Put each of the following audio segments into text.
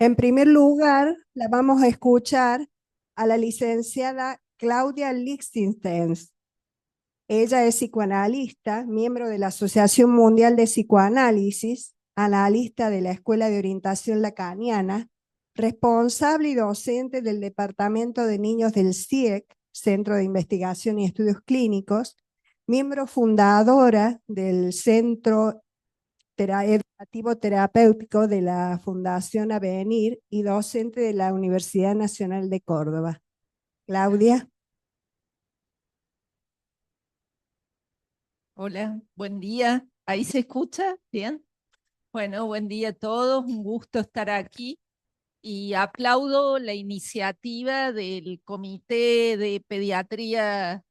En primer lugar, la vamos a escuchar a la licenciada Claudia Lichtenstein. Ella es psicoanalista, miembro de la Asociación Mundial de Psicoanálisis, analista de la Escuela de Orientación Lacaniana, responsable y docente del Departamento de Niños del CIEC, Centro de Investigación y Estudios Clínicos, miembro fundadora del Centro Educativo Terapéutico de la Fundación Avenir y docente de la Universidad Nacional de Córdoba. Claudia. Hola, buen día. ¿Ahí se escucha? ¿Bien? Bueno, buen día a todos. Un gusto estar aquí y aplaudo la iniciativa del Comité de Pediatría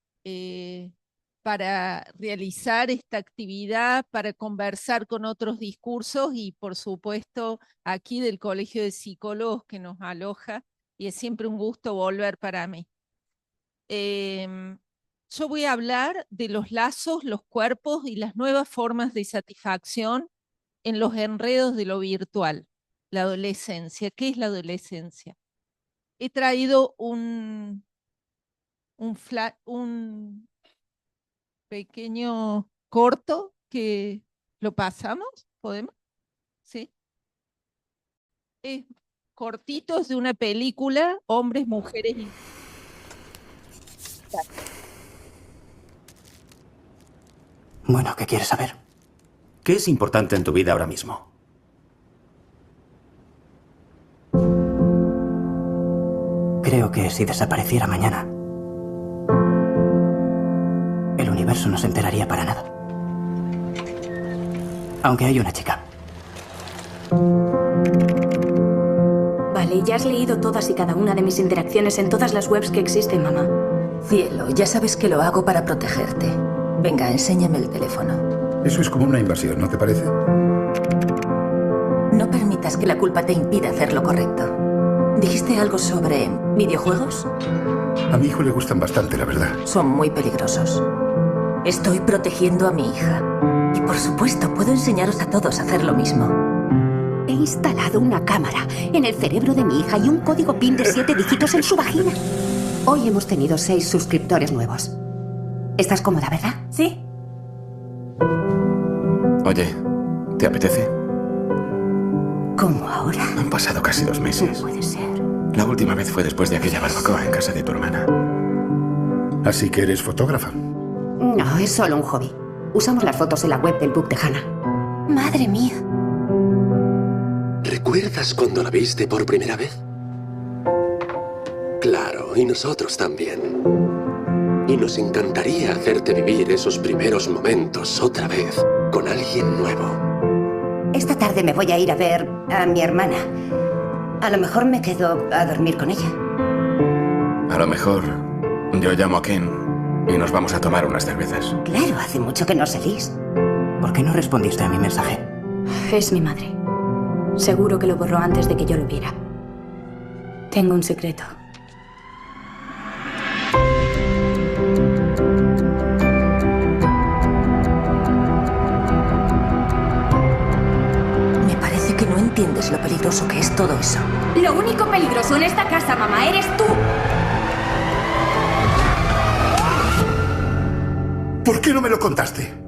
para realizar esta actividad, para conversar con otros discursos y, por supuesto, aquí del Colegio de Psicólogos que nos aloja y es siempre un gusto volver para mí. Yo voy a hablar de los lazos, los cuerpos y las nuevas formas de satisfacción en los enredos de lo virtual, la adolescencia. ¿Qué es la adolescencia? He traído un pequeño corto que lo pasamos, ¿podemos? Sí. Es cortitos de una película, hombres, mujeres y... Bueno, ¿qué quieres saber? ¿Qué es importante en tu vida ahora mismo? Creo que si desapareciera mañana, el universo no se enteraría para nada. Aunque hay una chica. Vale, ya has leído todas y cada una de mis interacciones en todas las webs que existen, mamá. Cielo, ya sabes que lo hago para protegerte. Venga, enséñame el teléfono. Eso es como una invasión, ¿no te parece? No permitas que la culpa te impida hacer lo correcto. ¿Dijiste algo sobre videojuegos? A mi hijo le gustan bastante, la verdad. Son muy peligrosos. Estoy protegiendo a mi hija. Y por supuesto, puedo enseñaros a todos a hacer lo mismo. He instalado una cámara en el cerebro de mi hija y un código PIN de 7 dígitos en su vagina. Hoy hemos tenido 6 suscriptores nuevos. ¿Estás cómoda, verdad? ¿Sí? Oye, ¿te apetece? ¿Cómo ahora? Han pasado casi 2 meses. No puede ser. La última vez fue después de aquella barbacoa en casa de tu hermana. Así que eres fotógrafa. No, es solo un hobby. Usamos las fotos en la web del book de Hannah. Madre mía. ¿Recuerdas cuando la viste por primera vez? Claro, y nosotros también. Y nos encantaría hacerte vivir esos primeros momentos otra vez, con alguien nuevo. Esta tarde me voy a ir a ver a mi hermana. A lo mejor me quedo a dormir con ella. A lo mejor yo llamo a Ken y nos vamos a tomar unas cervezas. Claro, hace mucho que no salís. ¿Por qué no respondiste a mi mensaje? Es mi madre. Seguro que lo borró antes de que yo lo viera. Tengo un secreto. Me parece que no entiendes lo peligroso que es todo eso. Lo único peligroso en esta casa, mamá, eres tú. ¿Por qué no me lo contaste?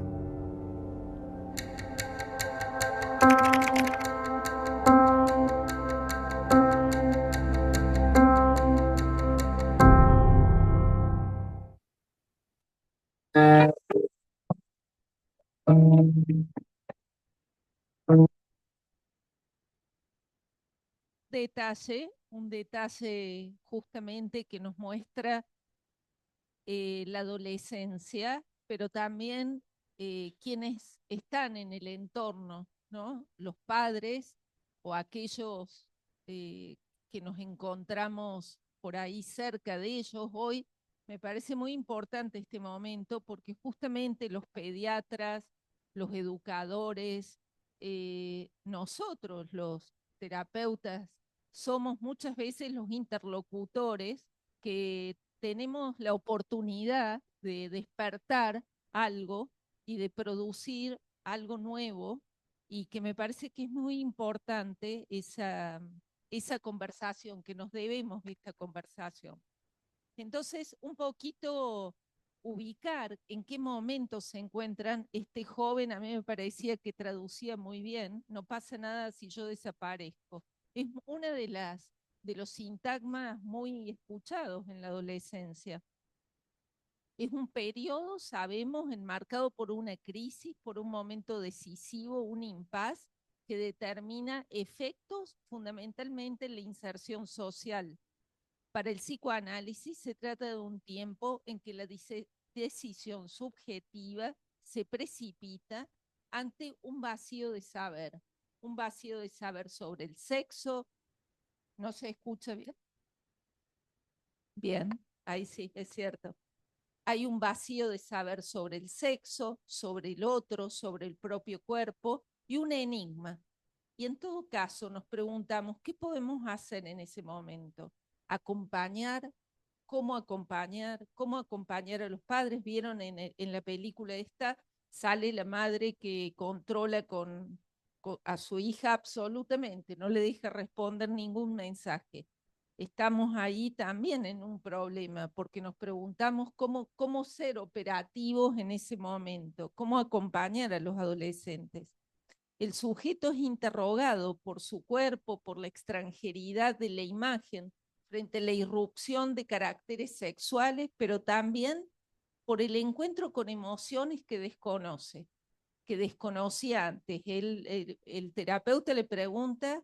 Un detalle justamente que nos muestra la adolescencia, pero también quienes están en el entorno, ¿no? Los padres o aquellos que nos encontramos por ahí cerca de ellos hoy. Me parece muy importante este momento porque justamente los pediatras, los educadores, nosotros, los terapeutas, somos muchas veces los interlocutores que tenemos la oportunidad de despertar algo y de producir algo nuevo y que me parece que es muy importante esa conversación, que nos debemos esta conversación. Entonces, un poquito ubicar en qué momento se encuentran este joven, a mí me parecía que traducía muy bien, no pasa nada si yo desaparezco. Es una de los sintagmas muy escuchados en la adolescencia. Es un periodo, sabemos, enmarcado por una crisis, por un momento decisivo, un impas que determina efectos fundamentalmente en la inserción social. Para el psicoanálisis se trata de un tiempo en que la decisión subjetiva se precipita ante un vacío de saber sobre el sexo. ¿No se escucha bien? Bien, ahí sí, es cierto. Hay un vacío de saber sobre el sexo, sobre el otro, sobre el propio cuerpo y un enigma. Y en todo caso nos preguntamos, ¿qué podemos hacer en ese momento? Acompañar, cómo acompañar a los padres. Vieron en la película esta, sale la madre que controla a su hija absolutamente, no le deja responder ningún mensaje. Estamos ahí también en un problema, porque nos preguntamos cómo ser operativos en ese momento, cómo acompañar a los adolescentes. El sujeto es interrogado por su cuerpo, por la extranjeridad de la imagen, frente a la irrupción de caracteres sexuales, pero también por el encuentro con emociones que desconoce, que desconocía antes. El terapeuta le pregunta,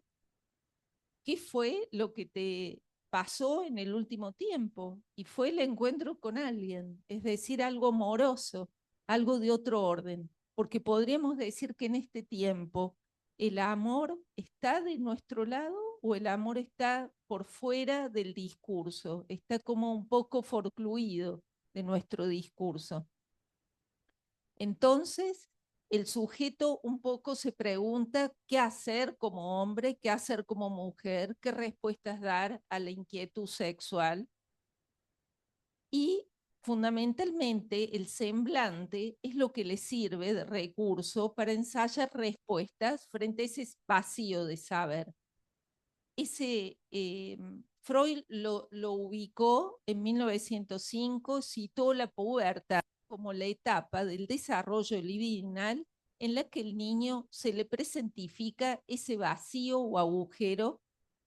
¿qué fue lo que te pasó en el último tiempo? Y fue el encuentro con alguien, es decir, algo amoroso, algo de otro orden, porque podríamos decir que en este tiempo el amor está de nuestro lado o el amor está por fuera del discurso, está como un poco forcluido de nuestro discurso. Entonces, el sujeto un poco se pregunta qué hacer como hombre, qué hacer como mujer, qué respuestas dar a la inquietud sexual. Y fundamentalmente el semblante es lo que le sirve de recurso para ensayar respuestas frente a ese vacío de saber. Freud lo ubicó en 1905, citó la pubertad como la etapa del desarrollo libidinal en la que el niño se le presentifica ese vacío o agujero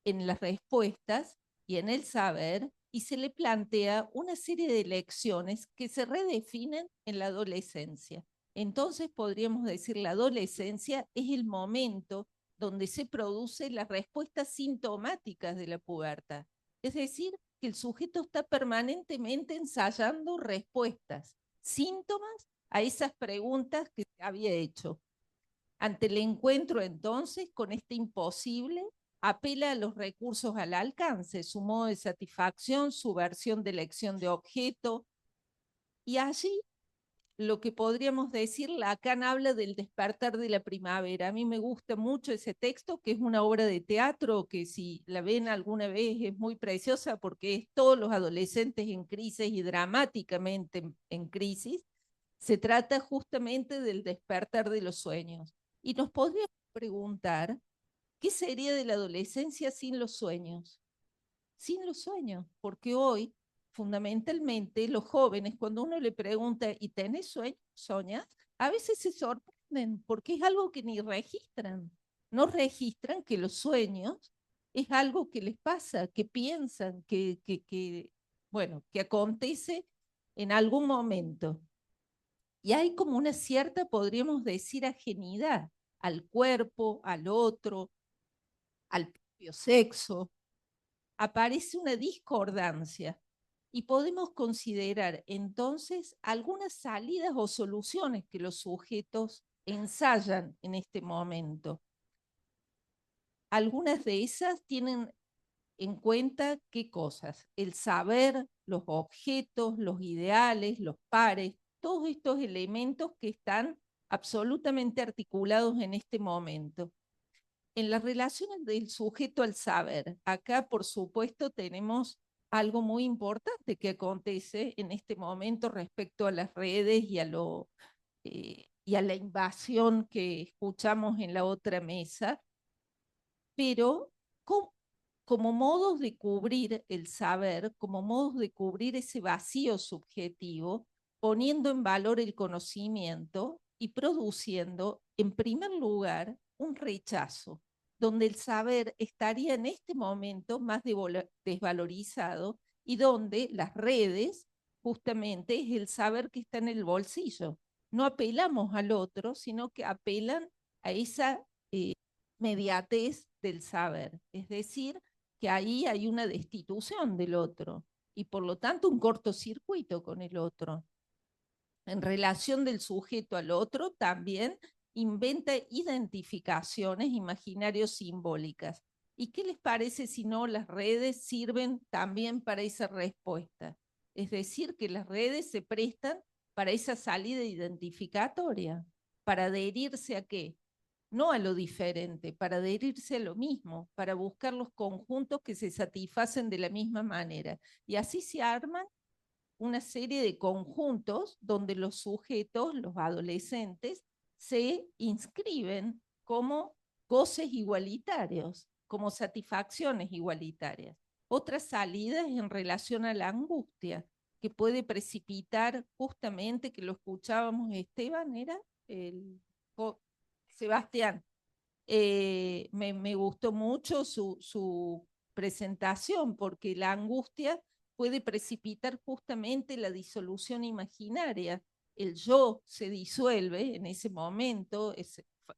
en las respuestas y en el saber, y se le plantea una serie de lecciones que se redefinen en la adolescencia. Entonces podríamos decir la adolescencia es el momento donde se producen las respuestas sintomáticas de la pubertad. Es decir, que el sujeto está permanentemente ensayando respuestas, síntomas a esas preguntas que se había hecho. Ante el encuentro entonces con este imposible, apela a los recursos al alcance, su modo de satisfacción, su versión de elección de objeto, y allí lo que podríamos decir, Lacan habla del despertar de la primavera. A mí me gusta mucho ese texto, que es una obra de teatro que si la ven alguna vez es muy preciosa porque es todos los adolescentes en crisis y dramáticamente en crisis. Se trata justamente del despertar de los sueños. Y nos podríamos preguntar, ¿qué sería de la adolescencia sin los sueños? Sin los sueños, porque hoy fundamentalmente los jóvenes, cuando uno le pregunta, ¿y tenés sueños? ¿Soñas? A veces se sorprenden porque es algo que ni registran. No registran que los sueños es algo que les pasa, que piensan, bueno, que acontece en algún momento. Y hay como una cierta, podríamos decir, ajenidad al cuerpo, al otro, al propio sexo. Aparece una discordancia y podemos considerar entonces algunas salidas o soluciones que los sujetos ensayan en este momento. Algunas de esas tienen en cuenta qué cosas: el saber, los objetos, los ideales, los pares, todos estos elementos que están absolutamente articulados en este momento. En las relaciones del sujeto al saber, acá por supuesto tenemos algo muy importante que acontece en este momento respecto a las redes y a la invasión que escuchamos en la otra mesa, pero como modos de cubrir el saber, como modos de cubrir ese vacío subjetivo, poniendo en valor el conocimiento y produciendo, en primer lugar, un rechazo, donde el saber estaría en este momento más desvalorizado y donde las redes, justamente, es el saber que está en el bolsillo. No apelamos al otro, sino que apelan a esa mediatez del saber. Es decir, que ahí hay una destitución del otro y por lo tanto un cortocircuito con el otro. En relación del sujeto al otro, también inventa identificaciones imaginarios simbólicas. ¿Y qué les parece si no las redes sirven también para esa respuesta? Es decir, que las redes se prestan para esa salida identificatoria, para adherirse a qué? No a lo diferente, para adherirse a lo mismo, para buscar los conjuntos que se satisfacen de la misma manera. Y así se arman una serie de conjuntos donde los sujetos, los adolescentes, se inscriben como goces igualitarios, como satisfacciones igualitarias. Otra salida es en relación a la angustia, que puede precipitar justamente, que lo escuchábamos Esteban, era el Sebastián. Me gustó mucho su presentación, porque la angustia puede precipitar justamente la disolución imaginaria. El yo se disuelve en ese momento,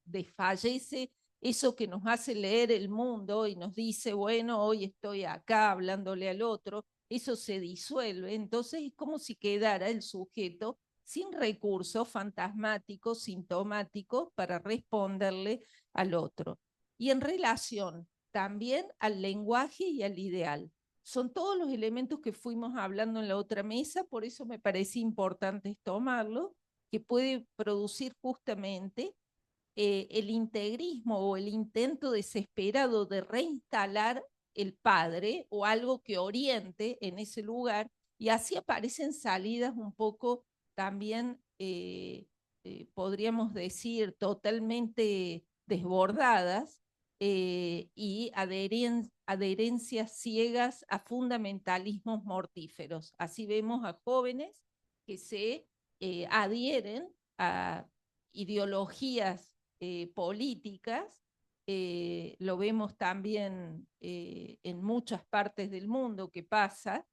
desfallece eso que nos hace leer el mundo y nos dice, bueno, hoy estoy acá hablándole al otro, eso se disuelve. Entonces es como si quedara el sujeto sin recursos fantasmáticos, sintomáticos, para responderle al otro. Y en relación también al lenguaje y al ideal. Son todos los elementos que fuimos hablando en la otra mesa, por eso me parece importante tomarlo, que puede producir justamente el integrismo o el intento desesperado de reinstalar el padre o algo que oriente en ese lugar, y así aparecen salidas un poco también, podríamos decir, totalmente desbordadas, y adherencias ciegas a fundamentalismos mortíferos. Así vemos a jóvenes que se adhieren a ideologías políticas, lo vemos también en muchas partes del mundo que pasa,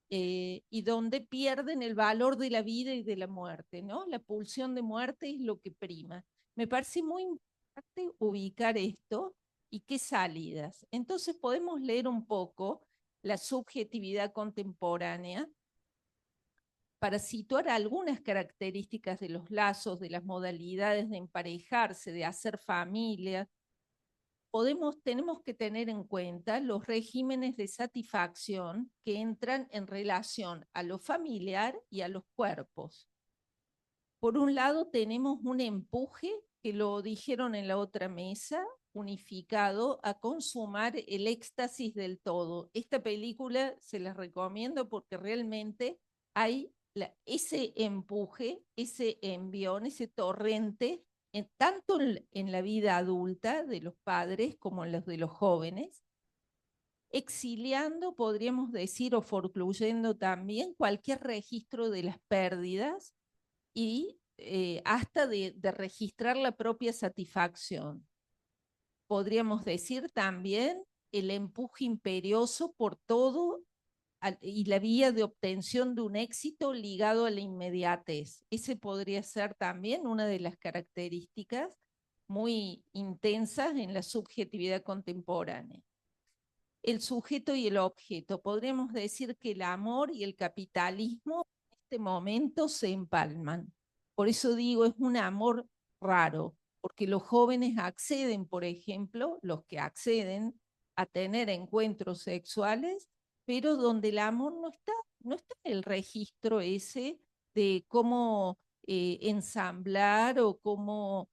y donde pierden el valor de la vida y de la muerte, ¿no? La pulsión de muerte es lo que prima. Me parece muy importante ubicar esto y qué salidas. Entonces podemos leer un poco la subjetividad contemporánea para situar algunas características de los lazos, de las modalidades de emparejarse, de hacer familia. Tenemos que tener en cuenta los regímenes de satisfacción que entran en relación a lo familiar y a los cuerpos. Por un lado tenemos un empuje, que lo dijeron en la otra mesa, unificado a consumar el éxtasis del todo. Esta película se las recomiendo porque realmente hay ese empuje, ese envión, ese torrente, tanto en la vida adulta de los padres como en los de los jóvenes, exiliando, podríamos decir, o forcluyendo también cualquier registro de las pérdidas y hasta de registrar la propia satisfacción. Podríamos decir también el empuje imperioso por todo y la vía de obtención de un éxito ligado a la inmediatez. Ese podría ser también una de las características muy intensas en la subjetividad contemporánea. El sujeto y el objeto. Podríamos decir que el amor y el capitalismo en este momento se empalman. Por eso digo, es un amor raro, porque los jóvenes acceden, por ejemplo, los que acceden a tener encuentros sexuales, pero donde el amor no está en el registro ese de cómo ensamblar o cómo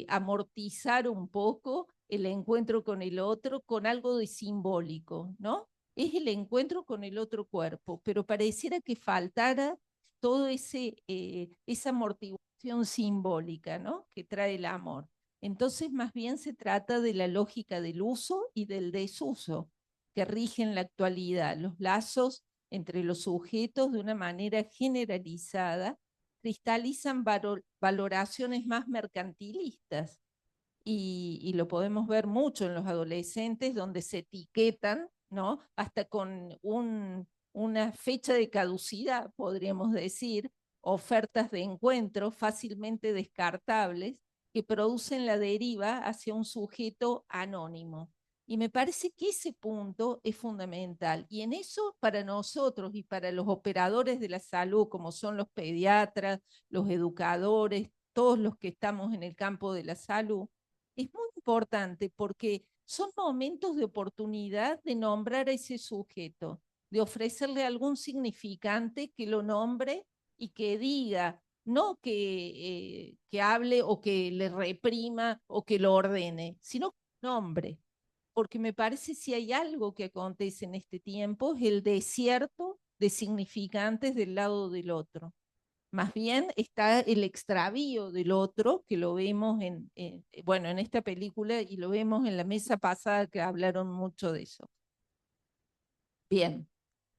amortizar un poco el encuentro con el otro con algo de simbólico, ¿no? Es el encuentro con el otro cuerpo, pero pareciera que faltara todo esa amortiguación simbólica, ¿no? Que trae el amor. Entonces, más bien se trata de la lógica del uso y del desuso. que rigen la actualidad. Los lazos entre los sujetos de una manera generalizada cristalizan valoraciones más mercantilistas y lo podemos ver mucho en los adolescentes donde se etiquetan, ¿no? Hasta con una fecha de caducidad, podríamos decir, ofertas de encuentro fácilmente descartables que producen la deriva hacia un sujeto anónimo. Y me parece que ese punto es fundamental. Y en eso, para nosotros y para los operadores de la salud, como son los pediatras, los educadores, todos los que estamos en el campo de la salud, es muy importante porque son momentos de oportunidad de nombrar a ese sujeto, de ofrecerle algún significante que lo nombre y que diga, no que hable o que le reprima o que lo ordene, sino que nombre. Porque me parece si hay algo que acontece en este tiempo es el desierto de significantes del lado del otro. Más bien está el extravío del otro, que lo vemos bueno, en esta película y lo vemos en la mesa pasada que hablaron mucho de eso. Bien,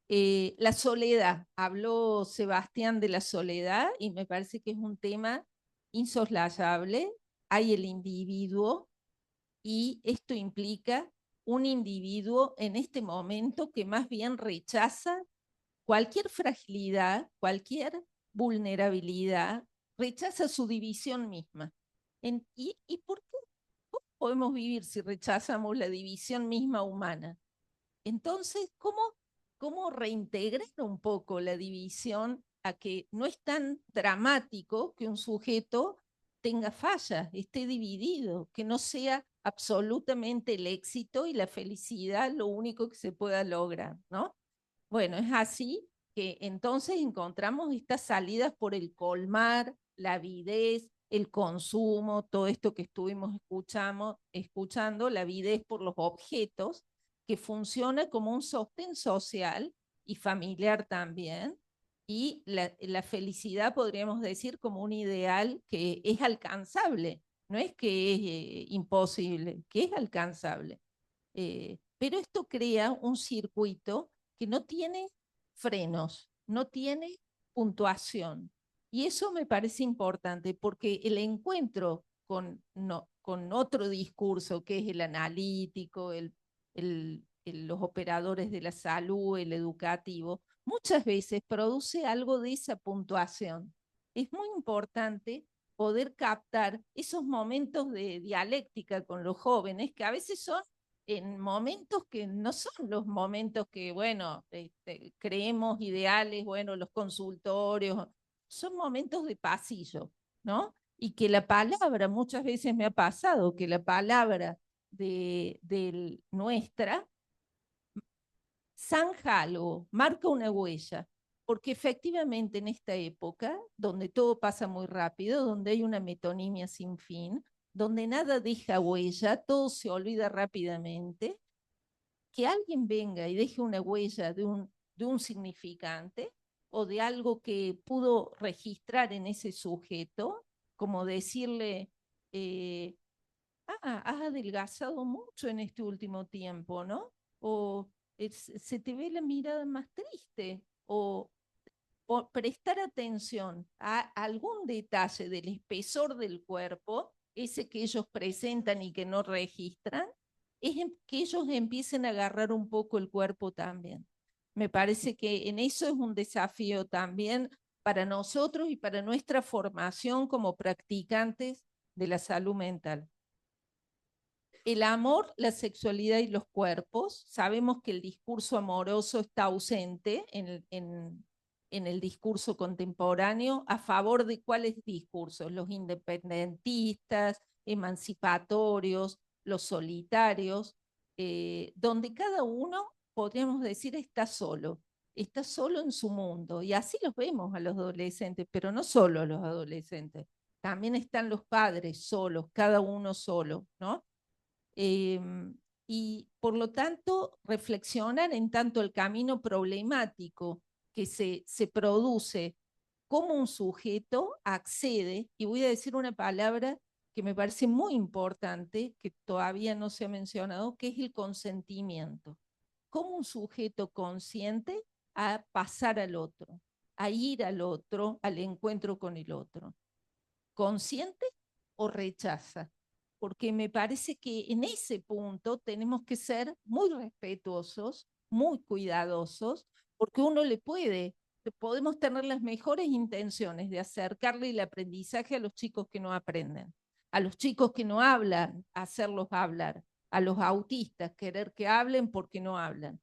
la soledad. Habló Sebastián de la soledad y me parece que es un tema insoslayable. Hay el individuo y esto implica un individuo en este momento que más bien rechaza cualquier fragilidad, cualquier vulnerabilidad, rechaza su división misma. ¿Y por qué? ¿Cómo podemos vivir si rechazamos la división misma humana? Entonces, ¿cómo reintegrar un poco la división a que no es tan dramático que un sujeto tenga fallas, esté dividido, que no sea absolutamente el éxito y la felicidad lo único que se pueda lograr, ¿no? Bueno, es así que entonces encontramos estas salidas por el colmar, la avidez, el consumo, todo esto que estuvimos escuchando, la avidez por los objetos, que funciona como un sostén social y familiar también, y la felicidad podríamos decir como un ideal que es alcanzable, no es que es imposible, que es alcanzable. Pero esto crea un circuito que no tiene frenos, no tiene puntuación. Y eso me parece importante porque el encuentro con otro discurso, que es el analítico, los operadores de la salud, el educativo, muchas veces produce algo de esa puntuación. Es muy importante poder captar esos momentos de dialéctica con los jóvenes, que a veces son en momentos que no son los momentos que, bueno, creemos ideales, bueno, los consultorios, son momentos de pasillo, ¿no? Y que la palabra, muchas veces me ha pasado, que la palabra de nuestra zanja algo, marca una huella, porque efectivamente en esta época, donde todo pasa muy rápido, donde hay una metonimia sin fin, donde nada deja huella, todo se olvida rápidamente, que alguien venga y deje una huella de un significante o de algo que pudo registrar en ese sujeto, como decirle, has adelgazado mucho en este último tiempo, ¿no? O se te ve la mirada más triste, o prestar atención a algún detalle del espesor del cuerpo, ese que ellos presentan y que no registran, es que ellos empiecen a agarrar un poco el cuerpo también. Me parece que en eso es un desafío también para nosotros y para nuestra formación como practicantes de la salud mental. El amor, la sexualidad y los cuerpos. Sabemos que el discurso amoroso está ausente en el discurso contemporáneo. ¿A favor de cuáles discursos? Los independentistas, emancipatorios, los solitarios, donde cada uno, podríamos decir, está solo en su mundo. Y así los vemos a los adolescentes, pero no solo a los adolescentes. También están los padres solos, cada uno solo, ¿no? Y por lo tanto reflexionar en tanto el camino problemático que se produce, cómo un sujeto accede, y voy a decir una palabra que me parece muy importante, que todavía no se ha mencionado, que es el consentimiento. como un sujeto consciente a pasar al otro, a ir al otro, al encuentro con el otro. ¿Consciente o rechaza? Porque me parece que en ese punto tenemos que ser muy respetuosos, muy cuidadosos, porque uno podemos tener las mejores intenciones de acercarle el aprendizaje a los chicos que no aprenden, a los chicos que no hablan, hacerlos hablar, a los autistas, querer que hablen porque no hablan.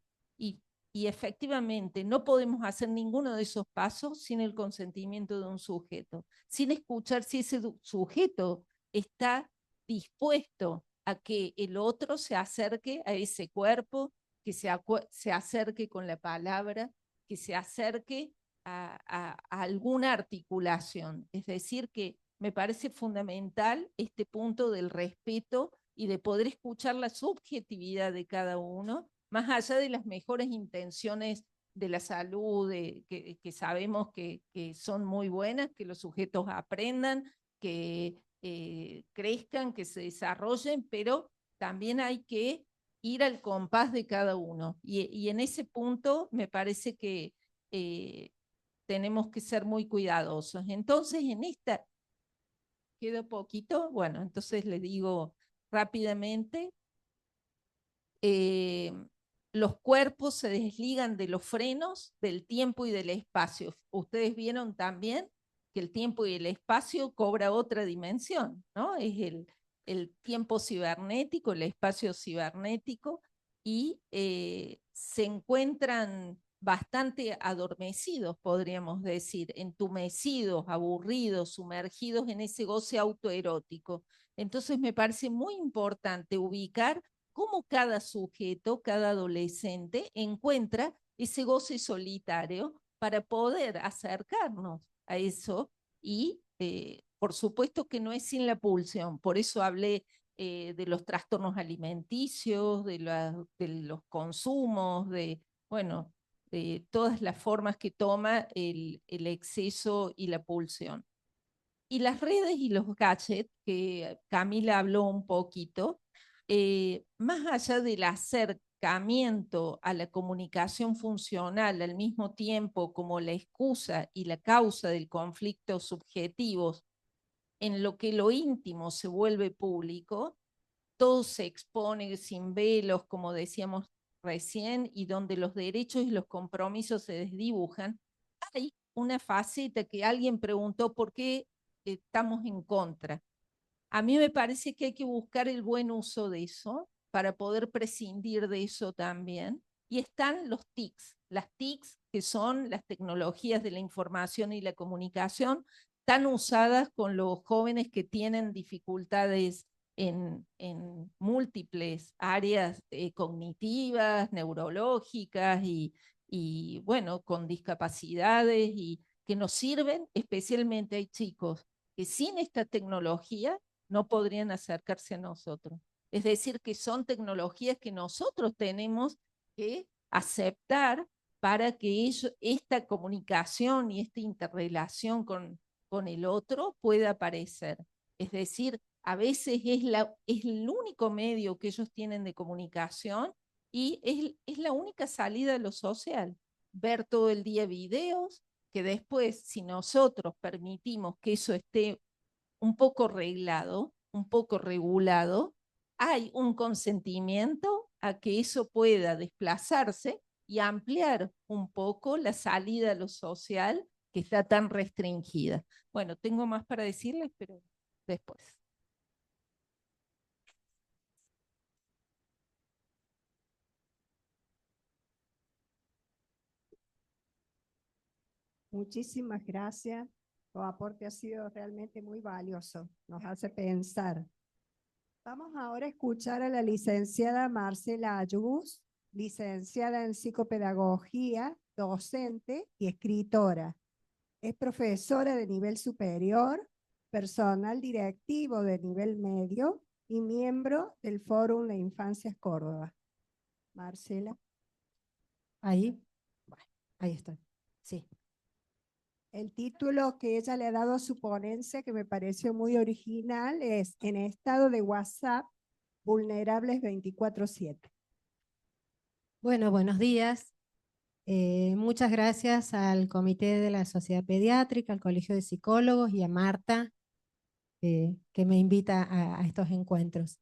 Y efectivamente no podemos hacer ninguno de esos pasos sin el consentimiento de un sujeto, sin escuchar si ese sujeto está dispuesto a que el otro se acerque a ese cuerpo, que se acerque con la palabra, que se acerque a alguna articulación. Es decir, que me parece fundamental este punto del respeto y de poder escuchar la subjetividad de cada uno, más allá de las mejores intenciones de la salud, que sabemos que son muy buenas, que los sujetos aprendan, que crezcan, que se desarrollen, pero también hay que ir al compás de cada uno. Y en ese punto me parece que tenemos que ser muy cuidadosos. Entonces, en esta, ¿queda poquito? Bueno, entonces les digo rápidamente, los cuerpos se desligan de los frenos, del tiempo y del espacio. Ustedes vieron también que el tiempo y el espacio cobra otra dimensión, ¿no? Es el tiempo cibernético, el espacio cibernético, y se encuentran bastante adormecidos, podríamos decir, entumecidos, aburridos, sumergidos en ese goce autoerótico. Entonces me parece muy importante ubicar cómo cada sujeto, cada adolescente encuentra ese goce solitario para poder acercarnos a eso y por supuesto que no es sin la pulsión, por eso hablé de los trastornos alimenticios, de los consumos, bueno, de todas las formas que toma el exceso y la pulsión. Y las redes y los gadgets, que Camila habló un poquito, más allá del acercamiento a la comunicación funcional al mismo tiempo como la excusa y la causa del conflicto subjetivos, en lo que lo íntimo se vuelve público, todo se expone sin velos, como decíamos recién, y donde los derechos y los compromisos se desdibujan, hay una faceta que alguien preguntó por qué estamos en contra. A mí me parece que hay que buscar el buen uso de eso para poder prescindir de eso también. Y están los TICs, las TICs, que son las tecnologías de la información y la comunicación, tan usadas con los jóvenes que tienen dificultades en múltiples áreas cognitivas, neurológicas y, bueno, con discapacidades y que nos sirven, especialmente hay chicos que sin esta tecnología no podrían acercarse a nosotros. Es decir, que son tecnologías que nosotros tenemos que aceptar para que esta comunicación y esta interrelación con el otro pueda aparecer. Es decir, a veces es el único medio que ellos tienen de comunicación y es la única salida a lo social. Ver todo el día videos, que después, si nosotros permitimos que eso esté un poco reglado, un poco regulado, hay un consentimiento a que eso pueda desplazarse y ampliar un poco la salida a lo social que está tan restringida. Bueno, tengo más para decirles, pero después. Muchísimas gracias. Tu aporte ha sido realmente muy valioso. Nos hace pensar. Vamos ahora a escuchar a la licenciada Marcela Ayubus, licenciada en psicopedagogía, docente y escritora. Es profesora de nivel superior, personal directivo de nivel medio y miembro del Fórum de Infancias Córdoba. Marcela. Ahí, bueno, ahí estoy. Sí. El título que ella le ha dado a su ponencia, que me pareció muy original, es En estado de WhatsApp, vulnerables 24/7. Bueno, buenos días. Muchas gracias al Comité de la Sociedad Pediátrica, al Colegio de Psicólogos y a Marta, que me invita a estos encuentros.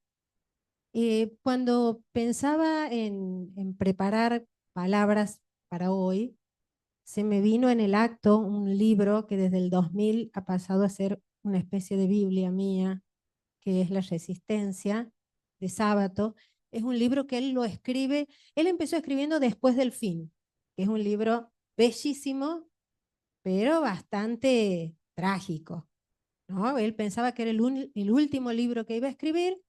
Cuando pensaba en preparar palabras para hoy, se me vino en el acto un libro que desde el 2000 ha pasado a ser una especie de Biblia mía, que es La Resistencia, de Sábato. Es un libro que él lo escribe, él empezó escribiendo después del fin, que es un libro bellísimo, pero bastante trágico, ¿no? Él pensaba que era el último libro que iba a escribir,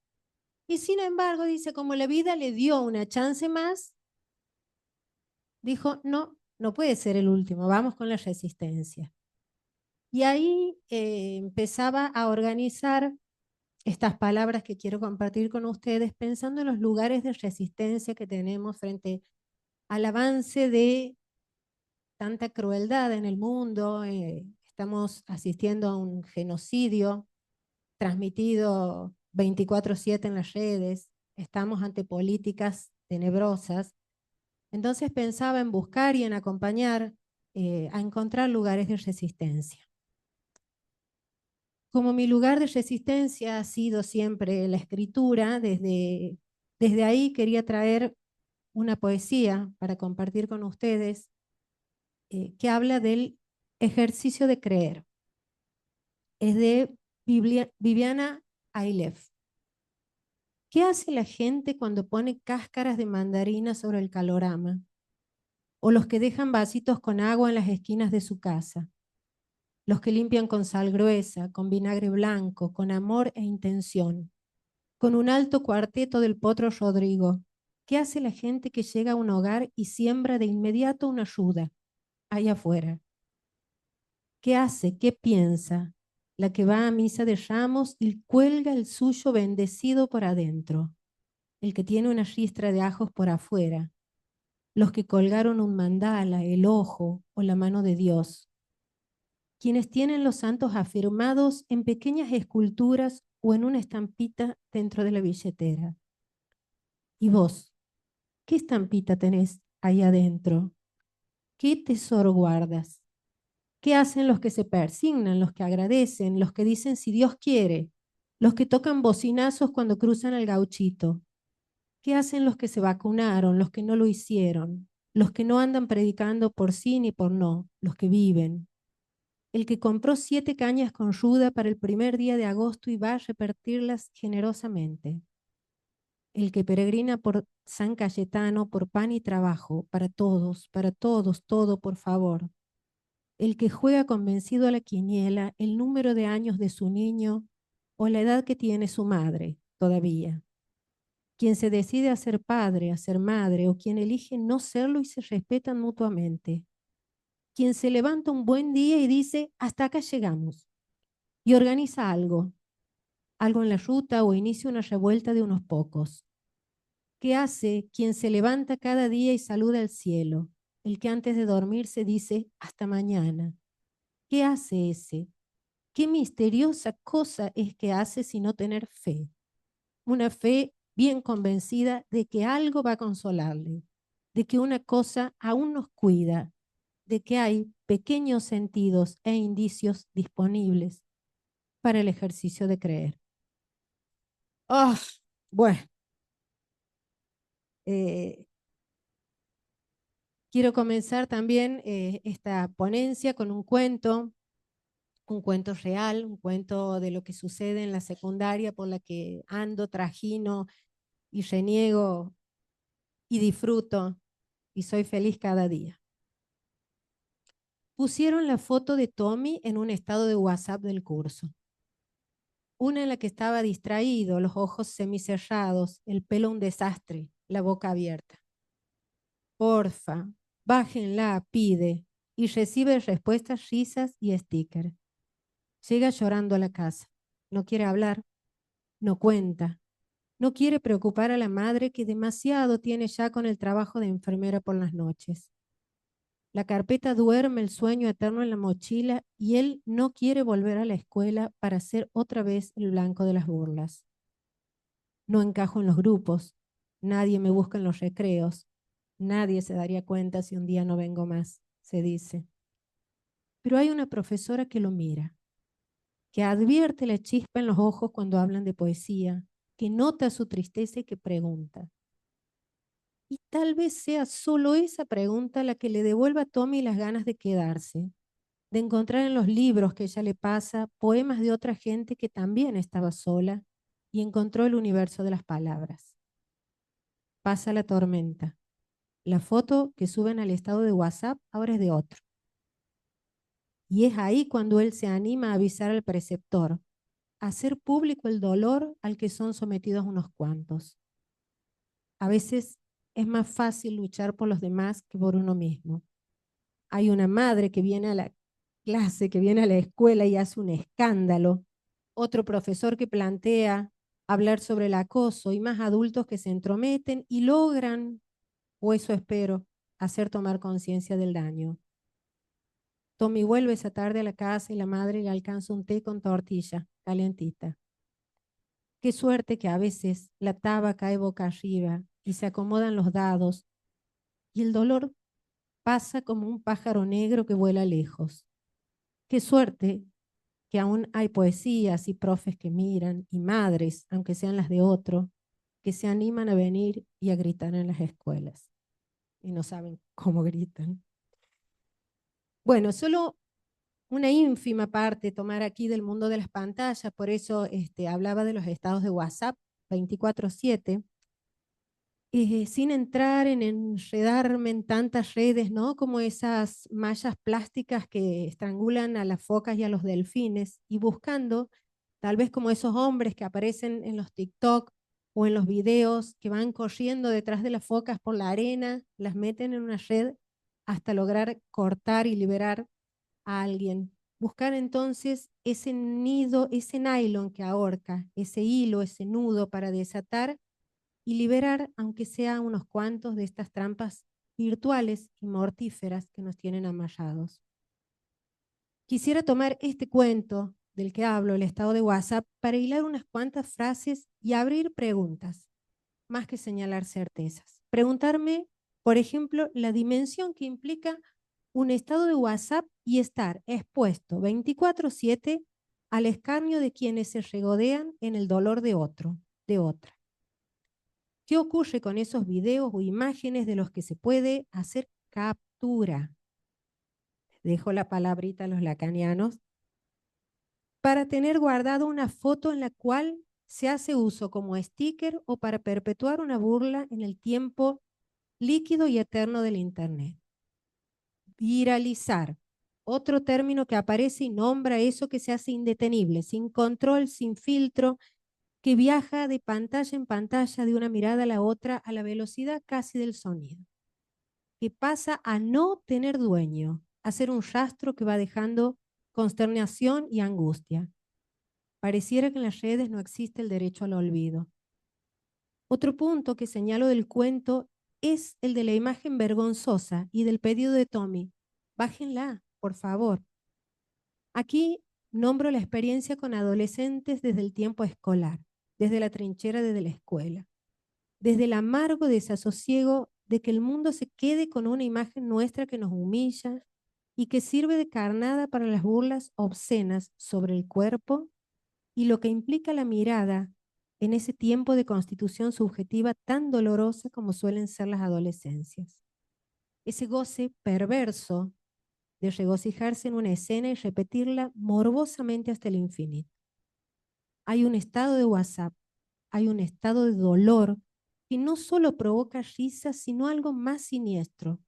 y sin embargo, dice, como la vida le dio una chance más, dijo, no, no puede ser el último, vamos con La Resistencia. Y ahí empezaba a organizar estas palabras que quiero compartir con ustedes, pensando en los lugares de resistencia que tenemos frente al avance de tanta crueldad en el mundo. Estamos asistiendo a un genocidio transmitido 24/7 en las redes, estamos ante políticas tenebrosas. Entonces pensaba en buscar y en acompañar a encontrar lugares de resistencia. Como mi lugar de resistencia ha sido siempre la escritura, desde ahí quería traer una poesía para compartir con ustedes que habla del ejercicio de creer. Es de Viviana Ailef. ¿Qué hace la gente cuando pone cáscaras de mandarina sobre el calorama? O los que dejan vasitos con agua en las esquinas de su casa. Los que limpian con sal gruesa, con vinagre blanco, con amor e intención. Con un alto cuarteto del Potro Rodrigo. ¿Qué hace la gente que llega a un hogar y siembra de inmediato una ayuda allá afuera? ¿Qué hace? ¿Qué piensa? La que va a misa de ramos y cuelga el suyo bendecido por adentro. El que tiene una ristra de ajos por afuera. Los que colgaron un mandala, el ojo o la mano de Dios. Quienes tienen los santos afirmados en pequeñas esculturas o en una estampita dentro de la billetera. ¿Y vos? ¿Qué estampita tenés ahí adentro? ¿Qué tesoro guardas? ¿Qué hacen los que se persignan, los que agradecen, los que dicen si Dios quiere, los que tocan bocinazos cuando cruzan el gauchito? ¿Qué hacen los que se vacunaron, los que no lo hicieron, los que no andan predicando por sí ni por no, los que viven? El que compró 7 cañas con ruda para el primer día de agosto y va a repartirlas generosamente. El que peregrina por San Cayetano por pan y trabajo, para todos, todo, por favor. El que juega convencido a la quiniela el número de años de su niño o la edad que tiene su madre, todavía. Quien se decide a ser padre, a ser madre, o quien elige no serlo y se respetan mutuamente. Quien se levanta un buen día y dice, hasta acá llegamos, y organiza algo en la ruta o inicia una revuelta de unos pocos. ¿Qué hace quien se levanta cada día y saluda al cielo? El que antes de dormir se dice, hasta mañana. ¿Qué hace ese? ¿Qué misteriosa cosa es que hace sino tener fe? Una fe bien convencida de que algo va a consolarle, de que una cosa aún nos cuida, de que hay pequeños sentidos e indicios disponibles para el ejercicio de creer. Bueno, quiero comenzar también esta ponencia con un cuento real, un cuento de lo que sucede en la secundaria por la que ando, trajino y reniego y disfruto y soy feliz cada día. Pusieron la foto de Tommy en un estado de WhatsApp del curso. Una en la que estaba distraído, los ojos semicerrados, el pelo un desastre, la boca abierta. Porfa, bájenla, pide, y recibe respuestas, risas y stickers. Llega llorando a la casa. No quiere hablar, no cuenta. No quiere preocupar a la madre que demasiado tiene ya con el trabajo de enfermera por las noches. La carpeta duerme el sueño eterno en la mochila y él no quiere volver a la escuela para ser otra vez el blanco de las burlas. No encajo en los grupos, nadie me busca en los recreos. Nadie se daría cuenta si un día no vengo más, se dice. Pero hay una profesora que lo mira, que advierte la chispa en los ojos cuando hablan de poesía, que nota su tristeza y que pregunta. Y tal vez sea solo esa pregunta la que le devuelva a Tommy las ganas de quedarse, de encontrar en los libros que ella le pasa poemas de otra gente que también estaba sola y encontró el universo de las palabras. Pasa la tormenta. La foto que suben al estado de WhatsApp ahora es de otro. Y es ahí cuando él se anima a avisar al preceptor, a hacer público el dolor al que son sometidos unos cuantos. A veces es más fácil luchar por los demás que por uno mismo. Hay una madre que viene a la clase, que viene a la escuela y hace un escándalo. Otro profesor que plantea hablar sobre el acoso y más adultos que se entrometen y logran, o eso espero, hacer tomar conciencia del daño. Tommy vuelve esa tarde a la casa y la madre le alcanza un té con tortilla, calentita. Qué suerte que a veces la taba cae boca arriba y se acomodan los dados y el dolor pasa como un pájaro negro que vuela lejos. Qué suerte que aún hay poesías y profes que miran y madres, aunque sean las de otro, que se animan a venir y a gritar en las escuelas. Y no saben cómo gritan. Bueno, solo una ínfima parte tomar aquí del mundo de las pantallas, por eso hablaba de los estados de WhatsApp 24/7, sin entrar en enredarme en tantas redes, ¿no? Como esas mallas plásticas que estrangulan a las focas y a los delfines, y buscando, tal vez como esos hombres que aparecen en los TikTok o en los videos que van corriendo detrás de las focas por la arena, las meten en una red hasta lograr cortar y liberar a alguien. Buscar entonces ese nido, ese nylon que ahorca, ese hilo, ese nudo para desatar y liberar, aunque sea unos cuantos de estas trampas virtuales y mortíferas que nos tienen amarrados. Quisiera tomar este cuento del que hablo, el estado de WhatsApp, para hilar unas cuantas frases y abrir preguntas, más que señalar certezas. Preguntarme, por ejemplo, la dimensión que implica un estado de WhatsApp y estar expuesto 24/7 al escarnio de quienes se regodean en el dolor de otro, de otra. ¿Qué ocurre con esos videos o imágenes de los que se puede hacer captura? Dejo la palabrita a los lacanianos. Para tener guardado una foto en la cual se hace uso como sticker o para perpetuar una burla en el tiempo líquido y eterno del Internet. Viralizar, otro término que aparece y nombra eso que se hace indetenible, sin control, sin filtro, que viaja de pantalla en pantalla, de una mirada a la otra, a la velocidad casi del sonido, que pasa a no tener dueño, a ser un rastro que va dejando consternación y angustia. Pareciera que en las redes no existe el derecho al olvido. Otro punto que señalo del cuento es el de la imagen vergonzosa y del pedido de Tommy. Bájenla, por favor. Aquí nombro la experiencia con adolescentes desde el tiempo escolar, desde la trinchera desde la escuela, desde el amargo desasosiego de que el mundo se quede con una imagen nuestra que nos humilla y que sirve de carnada para las burlas obscenas sobre el cuerpo y lo que implica la mirada en ese tiempo de constitución subjetiva tan dolorosa como suelen ser las adolescencias. Ese goce perverso de regocijarse en una escena y repetirla morbosamente hasta el infinito. Hay un estado de WhatsApp, hay un estado de dolor que no solo provoca risa, sino algo más siniestro,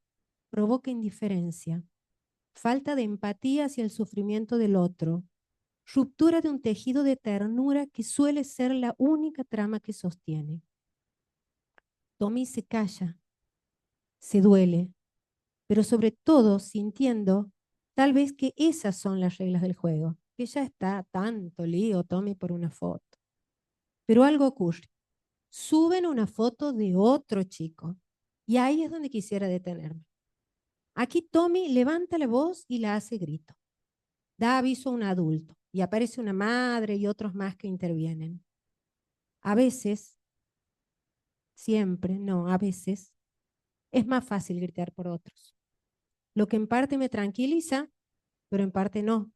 provoca indiferencia, falta de empatía hacia el sufrimiento del otro, ruptura de un tejido de ternura que suele ser la única trama que sostiene. Tommy se calla, se duele, pero sobre todo sintiendo tal vez que esas son las reglas del juego, que ya está tanto lío Tommy por una foto. Pero algo ocurre. Suben una foto de otro chico y ahí es donde quisiera detenerme. Aquí Tommy levanta la voz y la hace grito. Da aviso a un adulto y aparece una madre y otros más que intervienen. A veces, siempre, no, a veces, es más fácil gritar por otros. Lo que en parte me tranquiliza, pero en parte no.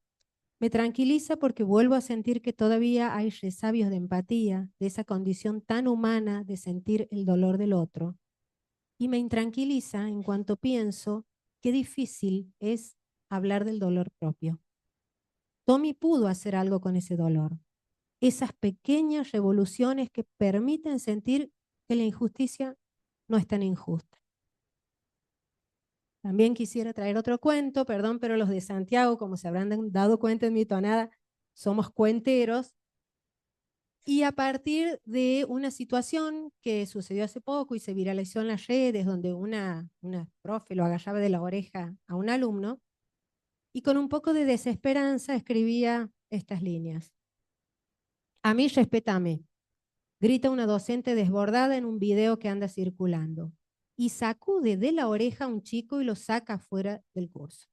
Me tranquiliza porque vuelvo a sentir que todavía hay resabios de empatía, de esa condición tan humana de sentir el dolor del otro. Y me intranquiliza en cuanto pienso qué difícil es hablar del dolor propio. Tommy pudo hacer algo con ese dolor. Esas pequeñas revoluciones que permiten sentir que la injusticia no es tan injusta. También quisiera traer otro cuento, perdón, pero los de Santiago, como se habrán dado cuenta en mi tonada, somos cuenteros. Y a partir de una situación que sucedió hace poco y se viralizó en las redes, donde una profe lo agarraba de la oreja a un alumno, y con un poco de desesperanza escribía estas líneas. A mí respétame, grita una docente desbordada en un video que anda circulando, y sacude de la oreja a un chico y lo saca fuera del curso.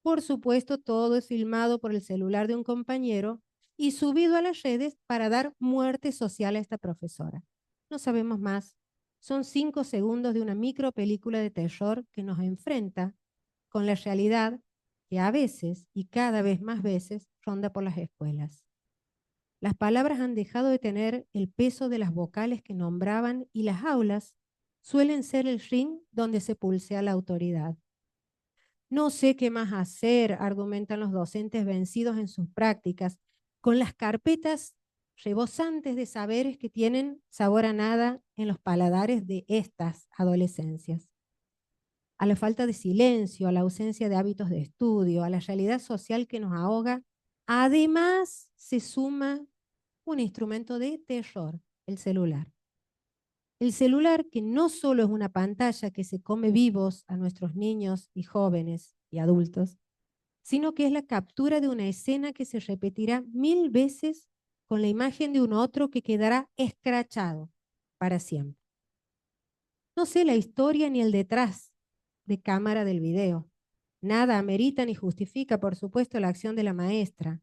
Por supuesto, todo es filmado por el celular de un compañero y subido a las redes para dar muerte social a esta profesora. No sabemos más. Son 5 segundos de una micro película de terror que nos enfrenta con la realidad que a veces y cada vez más veces ronda por las escuelas. Las palabras han dejado de tener el peso de las vocales que nombraban y las aulas suelen ser el ring donde se pulsea la autoridad. No sé qué más hacer, argumentan los docentes vencidos en sus prácticas, con las carpetas rebosantes de saberes que tienen sabor a nada en los paladares de estas adolescencias. A la falta de silencio, a la ausencia de hábitos de estudio, a la realidad social que nos ahoga, además se suma un instrumento de terror, el celular. El celular que no solo es una pantalla que se come vivos a nuestros niños y jóvenes y adultos, sino que es la captura de una escena que se repetirá 1000 veces con la imagen de un otro que quedará escrachado para siempre. No sé la historia ni el detrás de cámara del video. Nada amerita ni justifica, por supuesto, la acción de la maestra.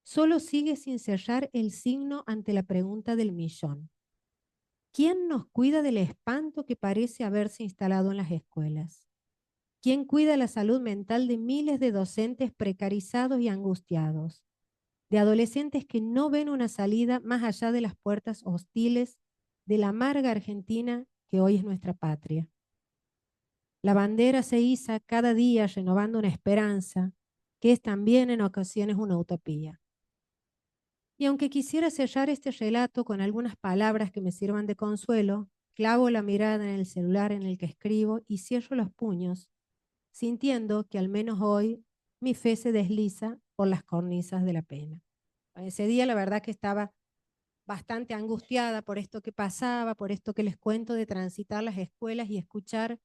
Solo sigue sin cerrar el signo ante la pregunta del millón. ¿Quién nos cuida del espanto que parece haberse instalado en las escuelas? ¿Quién cuida la salud mental de miles de docentes precarizados y angustiados? De adolescentes que no ven una salida más allá de las puertas hostiles de la amarga Argentina que hoy es nuestra patria. La bandera se iza cada día renovando una esperanza que es también en ocasiones una utopía. Y aunque quisiera sellar este relato con algunas palabras que me sirvan de consuelo, clavo la mirada en el celular en el que escribo y cierro los puños, sintiendo que al menos hoy mi fe se desliza por las cornisas de la pena. Ese día la verdad que estaba bastante angustiada por esto que pasaba, por esto que les cuento de transitar las escuelas y escuchar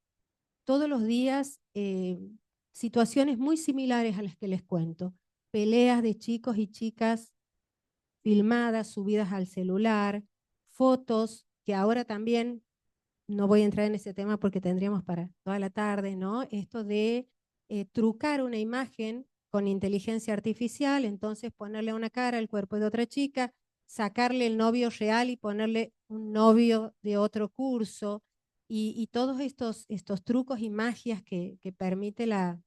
todos los días situaciones muy similares a las que les cuento. Peleas de chicos y chicas filmadas, subidas al celular, fotos que ahora también, no voy a entrar en ese tema porque tendríamos para toda la tarde, ¿no? Esto de trucar una imagen con inteligencia artificial, entonces ponerle a una cara el cuerpo de otra chica, sacarle el novio real y ponerle un novio de otro curso, y todos estos trucos y magias que permite la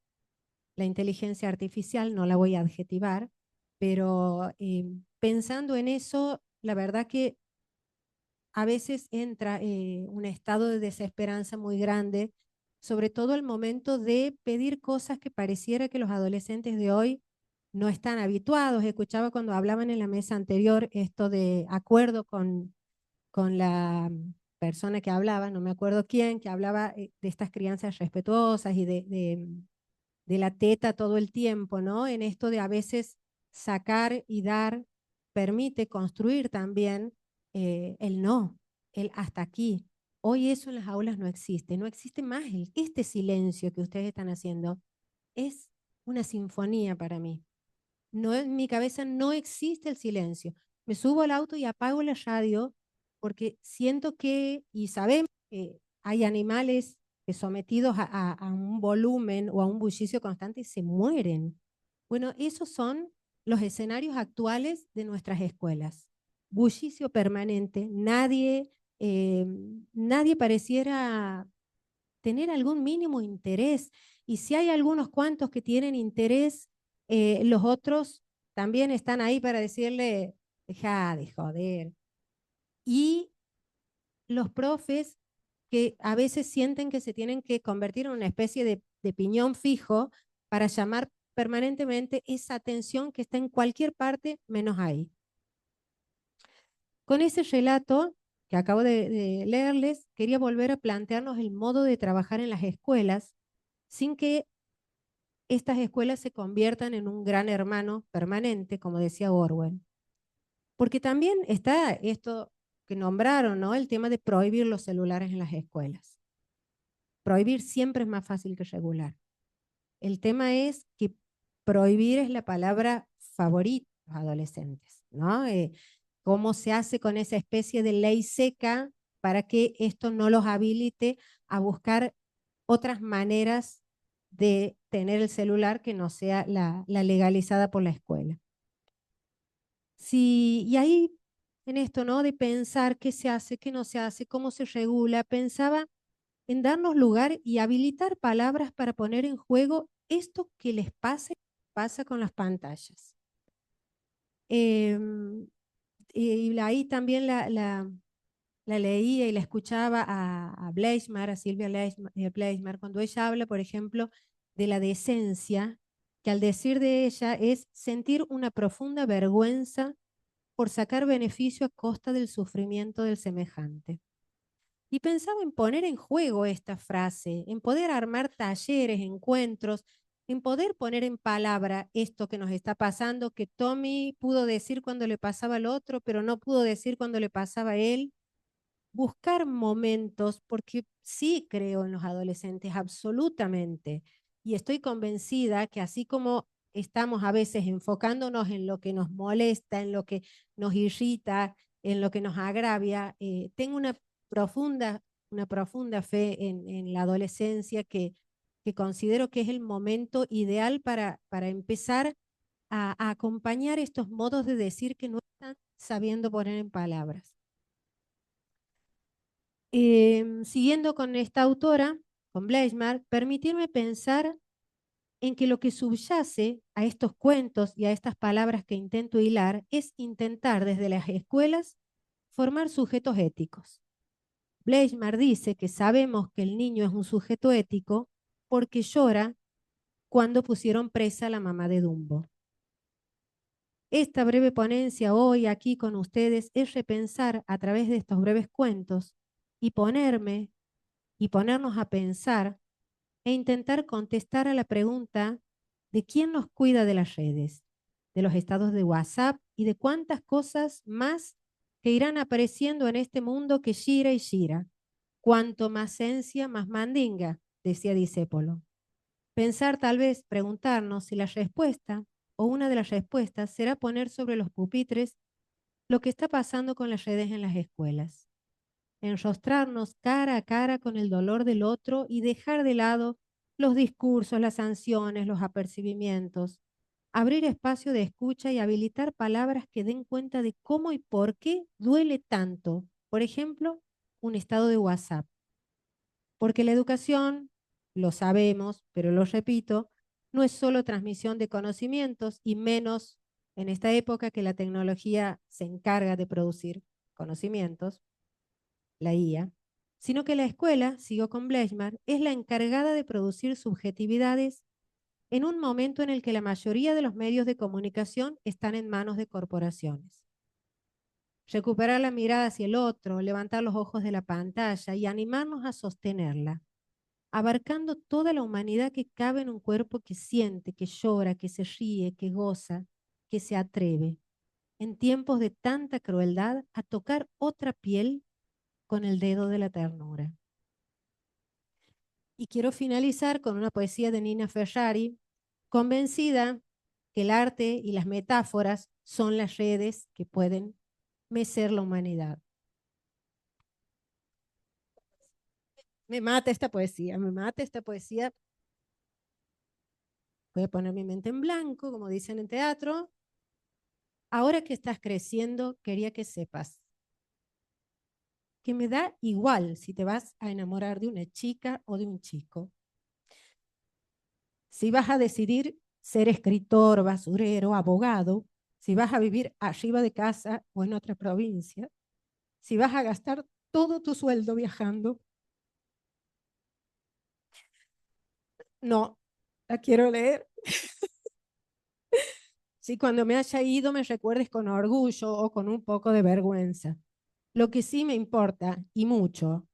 inteligencia artificial, no la voy a adjetivar, pero pensando en eso, la verdad que a veces entra un estado de desesperanza muy grande, sobre todo al momento de pedir cosas que pareciera que los adolescentes de hoy no están habituados. Escuchaba cuando hablaban en la mesa anterior esto de acuerdo con la persona que hablaba, no me acuerdo quién, que hablaba de estas crianzas respetuosas y de la teta todo el tiempo, ¿no? En esto de a veces sacar y dar permite construir también el no, el hasta aquí. Hoy eso en las aulas no existe más este silencio que ustedes están haciendo. Es una sinfonía para mí. No, en mi cabeza no existe el silencio. Me subo al auto y apago la radio porque siento que, y sabemos que hay animales que sometidos a un volumen o a un bullicio constante se mueren. Bueno, esos son los escenarios actuales de nuestras escuelas. Bullicio permanente, nadie pareciera tener algún mínimo interés. Y si hay algunos cuantos que tienen interés, los otros también están ahí para decirle, deja de joder. Y los profes que a veces sienten que se tienen que convertir en una especie de piñón fijo para llamar permanentemente esa atención que está en cualquier parte menos ahí. Con ese relato que acabo de leerles, quería volver a plantearnos el modo de trabajar en las escuelas sin que estas escuelas se conviertan en un gran hermano permanente, como decía Orwell. Porque también está esto que nombraron, ¿no? El tema de prohibir los celulares en las escuelas. Prohibir siempre es más fácil que regular. El tema es que prohibir es la palabra favorita de los adolescentes, ¿no? ¿Cómo se hace con esa especie de ley seca para que esto no los habilite a buscar otras maneras de tener el celular que no sea la legalizada por la escuela? Sí, y ahí, en esto, ¿no? De pensar qué se hace, qué no se hace, cómo se regula, pensaba en darnos lugar y habilitar palabras para poner en juego esto que les pasa con las pantallas. Y ahí también la leía y la escuchaba a Bleismar, a Silvia Bleismar, cuando ella habla, por ejemplo, de la decencia, que al decir de ella es sentir una profunda vergüenza por sacar beneficio a costa del sufrimiento del semejante. Y pensaba en poner en juego esta frase, en poder armar talleres, encuentros, en poder poner en palabra esto que nos está pasando, que Tommy pudo decir cuando le pasaba al otro, pero no pudo decir cuando le pasaba a él. Buscar momentos, porque sí creo en los adolescentes, absolutamente. Y estoy convencida que así como estamos a veces enfocándonos en lo que nos molesta, en lo que nos irrita, en lo que nos agravia, tengo una profunda fe en la adolescencia que considero que es el momento ideal para empezar a acompañar estos modos de decir que no están sabiendo poner en palabras. Siguiendo con esta autora, con Bleismar, permitirme pensar en que lo que subyace a estos cuentos y a estas palabras que intento hilar es intentar desde las escuelas formar sujetos éticos. Bleismar dice que sabemos que el niño es un sujeto ético porque llora cuando pusieron presa a la mamá de Dumbo. Esta breve ponencia hoy aquí con ustedes es repensar a través de estos breves cuentos y ponernos a pensar e intentar contestar a la pregunta de quién nos cuida de las redes, de los estados de WhatsApp y de cuántas cosas más que irán apareciendo en este mundo que gira y gira. Cuanto más ciencia, más mandinga, decía Discépolo. Pensar tal vez, preguntarnos si la respuesta o una de las respuestas será poner sobre los pupitres lo que está pasando con las redes en las escuelas. Enrostrarnos cara a cara con el dolor del otro y dejar de lado los discursos, las sanciones, los apercibimientos, abrir espacio de escucha y habilitar palabras que den cuenta de cómo y por qué duele tanto, por ejemplo, un estado de WhatsApp. Porque la educación, lo sabemos, pero lo repito, no es solo transmisión de conocimientos y menos en esta época que la tecnología se encarga de producir conocimientos, la IA, sino que la escuela, sigo con Bleismar, es la encargada de producir subjetividades en un momento en el que la mayoría de los medios de comunicación están en manos de corporaciones. Recuperar la mirada hacia el otro, levantar los ojos de la pantalla y animarnos a sostenerla, abarcando toda la humanidad que cabe en un cuerpo que siente, que llora, que se ríe, que goza, que se atreve, en tiempos de tanta crueldad, a tocar otra piel con el dedo de la ternura. Y quiero finalizar con una poesía de Nina Ferrari, convencida que el arte y las metáforas son las redes que pueden mecer la humanidad. Me mata esta poesía, me mata esta poesía. Voy a poner mi mente en blanco, como dicen en teatro. Ahora que estás creciendo, quería que sepas que me da igual si te vas a enamorar de una chica o de un chico. Si vas a decidir ser escritor, basurero, abogado, si vas a vivir arriba de casa o en otra provincia, si vas a gastar todo tu sueldo viajando. No, la quiero leer. Si cuando me haya ido me recuerdes con orgullo o con un poco de vergüenza. Lo que sí me importa, y mucho,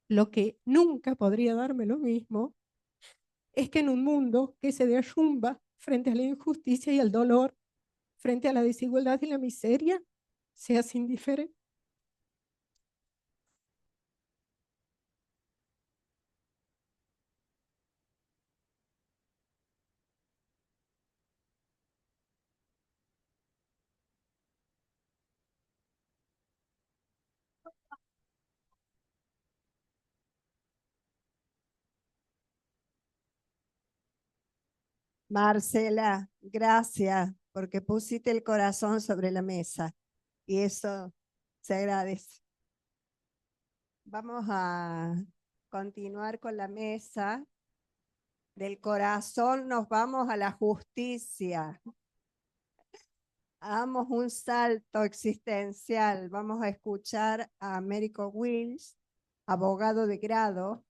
lo que nunca podría darme lo mismo, es que en un mundo que se derrumba frente a la injusticia y al dolor, frente a la desigualdad y la miseria, seas indiferente. Marcela, gracias porque pusiste el corazón sobre la mesa y eso se agradece. Vamos a continuar con la mesa. Del corazón nos vamos a la justicia. Hagamos un salto existencial. Vamos a escuchar a Américo Wills, abogado de grado,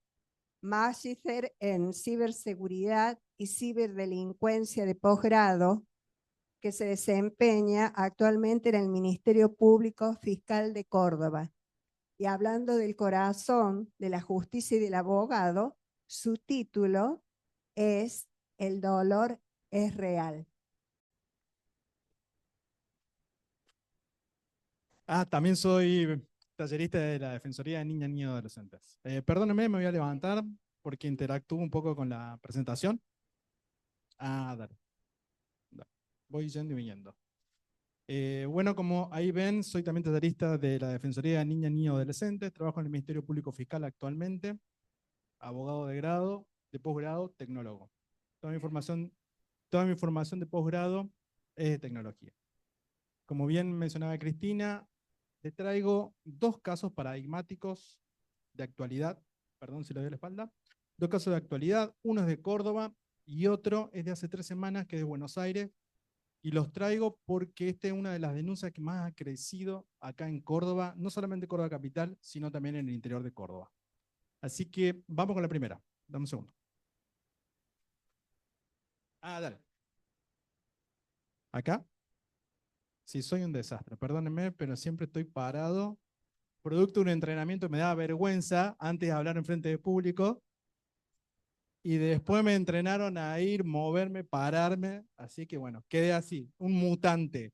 magíster en ciberseguridad y ciberdelincuencia de posgrado, que se desempeña actualmente en el Ministerio Público Fiscal de Córdoba. Y hablando del corazón, de la justicia y del abogado, su título es El dolor es real. También soy tallerista de la Defensoría de Niñas, Niños y Adolescentes. Perdónenme, me voy a levantar porque interactúo un poco con la presentación. Dale. Voy yendo y viniendo. Bueno, como ahí ven, soy también tallerista de la Defensoría de Niñas, Niños y Adolescentes. Trabajo en el Ministerio Público Fiscal actualmente. Abogado de grado, de posgrado, tecnólogo. Toda mi formación de posgrado es de tecnología. Como bien mencionaba Cristina, te traigo dos casos paradigmáticos de actualidad. Perdón si le doy la espalda. Dos casos de actualidad. Uno es de Córdoba y otro es de hace 3 semanas, que es de Buenos Aires. Y los traigo porque esta es una de las denuncias que más ha crecido acá en Córdoba, no solamente Córdoba capital, sino también en el interior de Córdoba. Así que vamos con la primera. Dame un segundo. Dale. ¿Acá? Sí, soy un desastre, perdónenme, pero siempre estoy parado. Producto de un entrenamiento me daba vergüenza antes de hablar en frente de público. Y después me entrenaron a moverme, pararme. Así que bueno, quedé así, un mutante.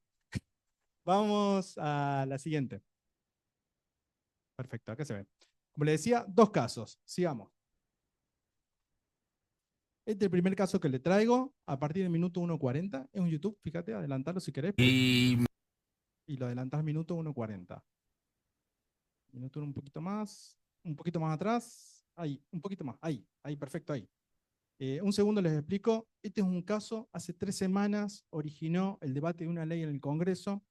Vamos a la siguiente. Perfecto, acá se ve. Como les decía, dos casos. Sigamos. Este es el primer caso que le traigo a partir del minuto 1:40. Es un YouTube, fíjate, adelantarlo si querés. Y lo adelantás al minuto 1:40. Minuto un poquito más atrás. Ahí, un poquito más. Ahí, perfecto, ahí. Un segundo les explico. Este es un caso, hace 3 semanas originó el debate de una ley en el Congreso,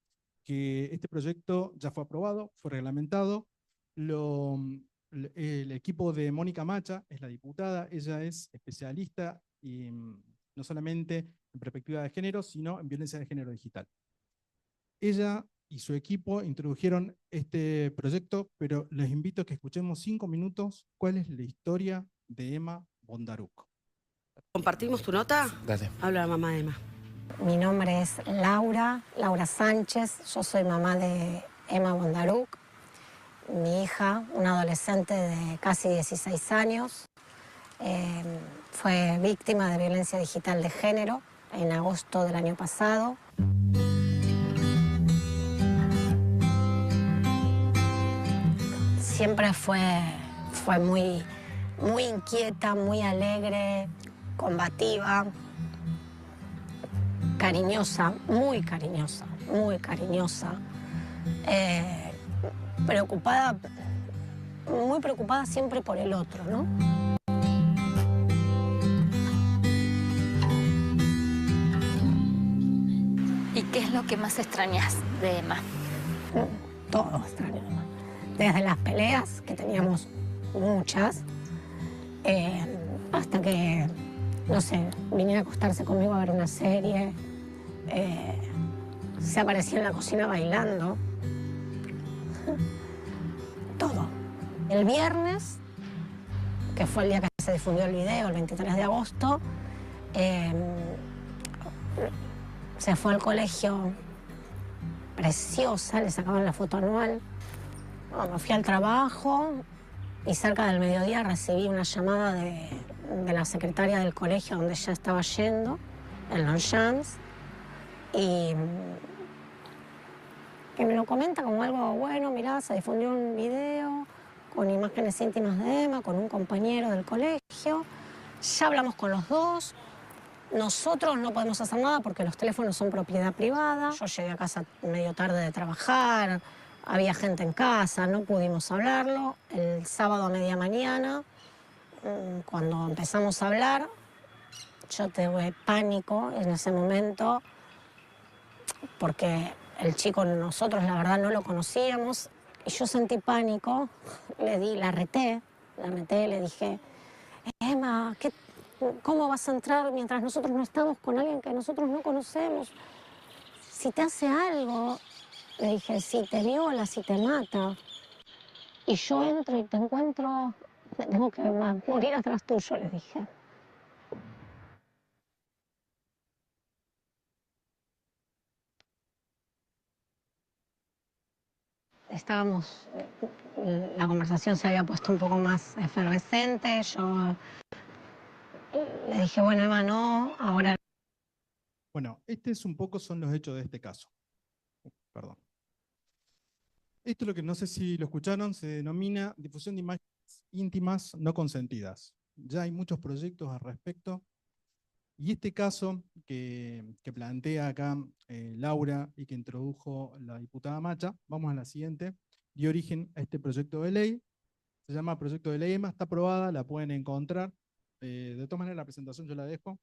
que este proyecto ya fue aprobado, fue reglamentado. El equipo de Mónica Macha es la diputada, ella es especialista y, no solamente en perspectiva de género, sino en violencia de género digital. Ella y su equipo introdujeron este proyecto, pero les invito a que escuchemos 5 minutos cuál es la historia de Emma Bondaruc. ¿Compartimos tu nota? Dale. Habla la mamá de Emma. Mi nombre es Laura Sánchez, yo soy mamá de Emma Bondaruc. Mi hija, una adolescente de casi 16 años, fue víctima de violencia digital de género en agosto del año pasado. Siempre fue muy inquieta, muy alegre, combativa, cariñosa, muy cariñosa, preocupada, muy preocupada siempre por el otro, ¿no? ¿Y qué es lo que más extrañas de Emma? Todo extraño. desde las peleas, que teníamos muchas, hasta que, no sé, viniera a acostarse conmigo a ver una serie, se aparecía en la cocina bailando, todo. El viernes, que fue el día que se difundió el video, el 23 de agosto, se fue al colegio preciosa, le sacaban la foto anual. Bueno, me fui al trabajo y cerca del mediodía recibí una llamada de la secretaria del colegio donde ella estaba yendo, en Longchamps, y que me lo comenta como algo bueno. Mirá, se difundió un video con imágenes íntimas de Emma, con un compañero del colegio. Ya hablamos con los dos. Nosotros no podemos hacer nada porque los teléfonos son propiedad privada. Yo llegué a casa medio tarde de trabajar, había gente en casa, no pudimos hablarlo. El sábado a media mañana, cuando empezamos a hablar, yo tuve pánico en ese momento porque el chico nosotros la verdad no lo conocíamos y yo sentí pánico. La reté, le dije, Emma, ¿cómo vas a entrar mientras nosotros no estamos con alguien que nosotros no conocemos? Si te hace algo, le dije, si te viola, si te mata, y yo entro y te encuentro, tengo que morir atrás tuyo, le dije. Estábamos, la conversación se había puesto un poco más efervescente, yo le dije, bueno, Emma, no, ahora... Bueno, son los hechos de este caso. Perdón. Esto es lo que no sé si lo escucharon, se denomina difusión de imágenes íntimas no consentidas. Ya hay muchos proyectos al respecto. Y este caso que plantea acá Laura y que introdujo la diputada Macha, vamos a la siguiente, dio origen a este proyecto de ley. Se llama Proyecto de Ley EMA, está aprobada, la pueden encontrar. De todas maneras, la presentación yo la dejo.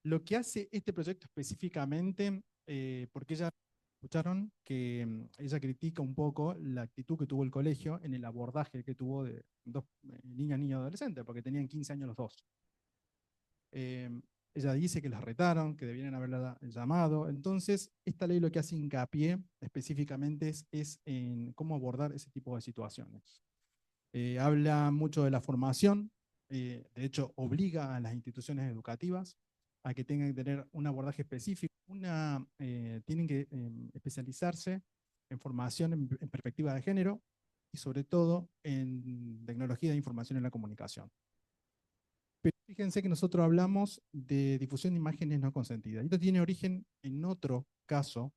Lo que hace este proyecto específicamente, porque ella, escucharon que ella critica un poco la actitud que tuvo el colegio en el abordaje que tuvo de dos niñas, niños y adolescentes, porque tenían 15 años los dos. Ella dice que las retaron, que debieran haberla llamado. Entonces, esta ley lo que hace hincapié específicamente es en cómo abordar ese tipo de situaciones. Habla mucho de la formación, de hecho obliga a las instituciones educativas a que tengan que tener un abordaje específico, tienen que especializarse en formación en perspectiva de género y sobre todo en tecnología de información en la comunicación. Pero fíjense que nosotros hablamos de difusión de imágenes no consentidas. Esto tiene origen en otro caso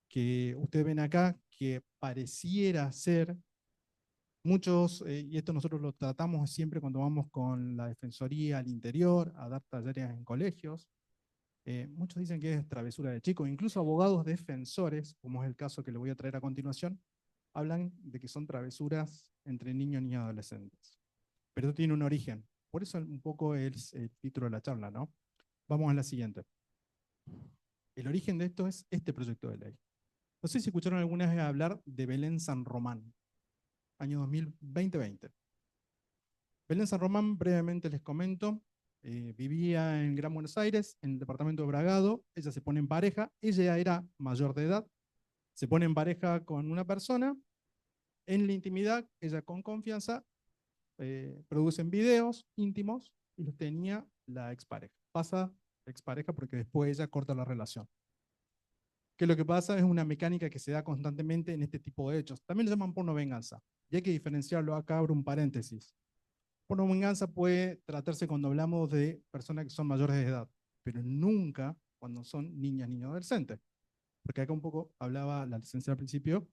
que ustedes ven acá, que pareciera ser muchos, y esto nosotros lo tratamos siempre cuando vamos con la Defensoría al interior, a dar talleres en colegios. Muchos dicen que es travesura de chicos, incluso abogados defensores, como es el caso que le voy a traer a continuación, hablan de que son travesuras entre niños y adolescentes. Pero esto tiene un origen. Por eso un poco es el título de la charla, ¿no? Vamos a la siguiente. El origen de esto es este proyecto de ley. No sé si escucharon alguna vez hablar de Belén San Román, año 2020. Belén San Román, brevemente les comento, vivía en Gran Buenos Aires, en el departamento de Bragado. Ella se pone en pareja, ella era mayor de edad, se pone en pareja con una persona, en la intimidad, ella con confianza, producen videos íntimos y los tenía la expareja. Pasa expareja porque después ella corta la relación. Que lo que pasa es una mecánica que se da constantemente en este tipo de hechos. También lo llaman porno venganza. Y hay que diferenciarlo, acá abro un paréntesis. Porno venganza puede tratarse cuando hablamos de personas que son mayores de edad, pero nunca cuando son niñas, niños, adolescentes. Porque acá un poco hablaba la licenciada al principio,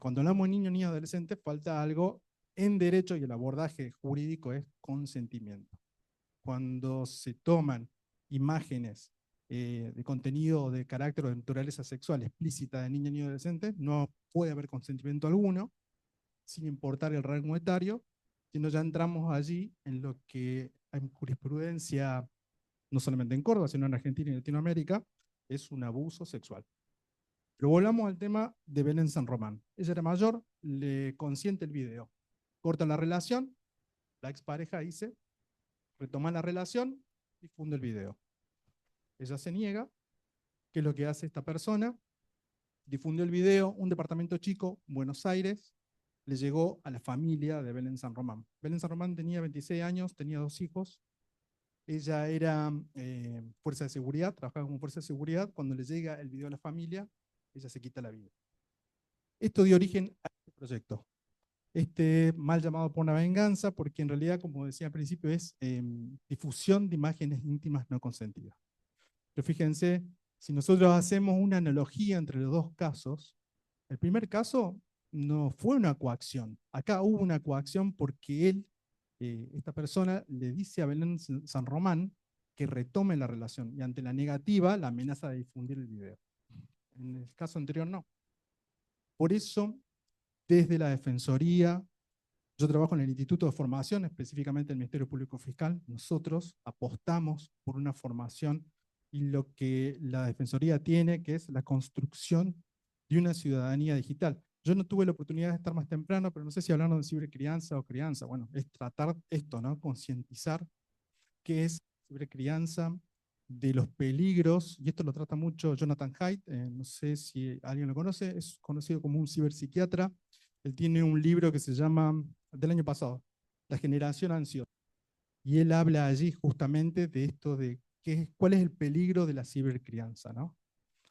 cuando hablamos de niños, niños, adolescentes, falta algo en derecho y el abordaje jurídico es consentimiento. Cuando se toman imágenes de contenido de carácter o de naturaleza sexual explícita de niños y adolescentes, no puede haber consentimiento alguno, sin importar el rango etario, sino ya entramos allí en lo que hay jurisprudencia, no solamente en Córdoba, sino en Argentina y Latinoamérica, es un abuso sexual. Pero volvamos al tema de Belén San Román. Ella era mayor, le consiente el video. Corta la relación, la expareja dice, retoma la relación, difunde el video. Ella se niega. ¿Qué es lo que hace esta persona? Difundió el video, un departamento chico, Buenos Aires, le llegó a la familia de Belén San Román. Belén San Román tenía 26 años, tenía 2 hijos. Ella era fuerza de seguridad, trabajaba como fuerza de seguridad. Cuando le llega el video a la familia, ella se quita la vida. Esto dio origen a este proyecto. Este mal llamado Por una Venganza, porque en realidad, como decía al principio, es difusión de imágenes íntimas no consentidas. Pero fíjense, si nosotros hacemos una analogía entre los dos casos, el primer caso no fue una coacción. Acá hubo una coacción porque él, esta persona, le dice a Belén San Román que retome la relación, y ante la negativa, la amenaza de difundir el video. En el caso anterior no. Por eso, desde la Defensoría, yo trabajo en el Instituto de Formación, específicamente el Ministerio Público Fiscal, nosotros apostamos por una formación y lo que la Defensoría tiene, que es la construcción de una ciudadanía digital. Yo no tuve la oportunidad de estar más temprano, pero no sé si hablaron de cibercrianza o crianza. Bueno, es tratar esto, ¿no? Concientizar qué es cibercrianza, de los peligros, y esto lo trata mucho Jonathan Haidt, no sé si alguien lo conoce, es conocido como un ciberpsiquiatra. Él tiene un libro que se llama, del año pasado, La generación ansiosa. Y él habla allí justamente de esto de cuál es el peligro de la cibercrianza, ¿no?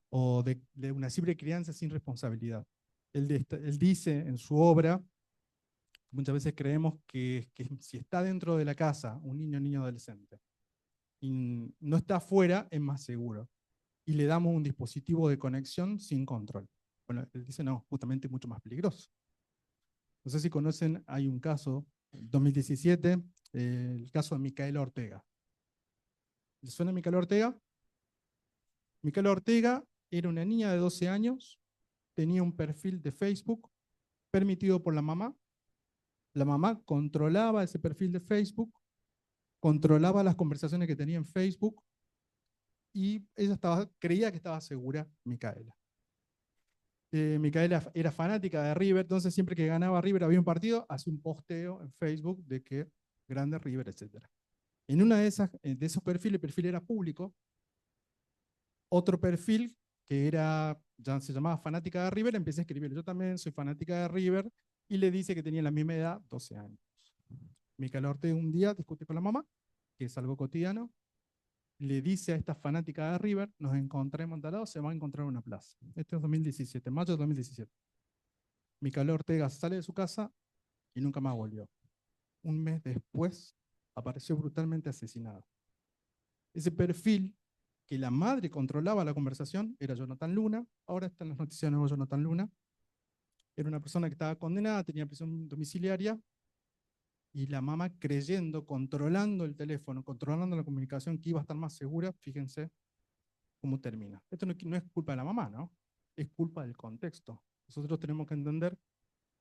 O de una cibercrianza sin responsabilidad. Él dice en su obra, muchas veces creemos que si está dentro de la casa un niño o niño adolescente y no está afuera, es más seguro. Y le damos un dispositivo de conexión sin control. Bueno, él dice no, justamente es mucho más peligroso. No sé si conocen, hay un caso, 2017, el caso de Micaela Ortega. ¿Les suena Micaela Ortega? Micaela Ortega era una niña de 12 años, tenía un perfil de Facebook permitido por la mamá. La mamá controlaba ese perfil de Facebook, controlaba las conversaciones que tenía en Facebook, y ella creía que estaba segura, Micaela. Micaela era fanática de River, entonces siempre que ganaba River había un partido, hacía un posteo en Facebook de que grande River, etc. En una de esos perfiles, el perfil era público. Otro perfil que ya se llamaba fanática de River, empecé a escribir, yo también soy fanática de River, y le dice que tenía la misma edad, 12 años. Micaela Ortega un día discute con la mamá, que es algo cotidiano, le dice a esta fanática de River, nos encontremos en tal lado, se va a encontrar en una plaza. Esto es 2017, mayo de 2017. Micaela Ortega sale de su casa y nunca más volvió. Un mes después apareció brutalmente asesinada. Ese perfil que la madre controlaba la conversación era Jonathan Luna, ahora está en las noticias de nuevo Jonathan Luna. Era una persona que estaba condenada, tenía prisión domiciliaria, y la mamá creyendo, controlando el teléfono, controlando la comunicación, que iba a estar más segura. Fíjense cómo termina. Esto no es culpa de la mamá, ¿no? Es culpa del contexto. Nosotros tenemos que entender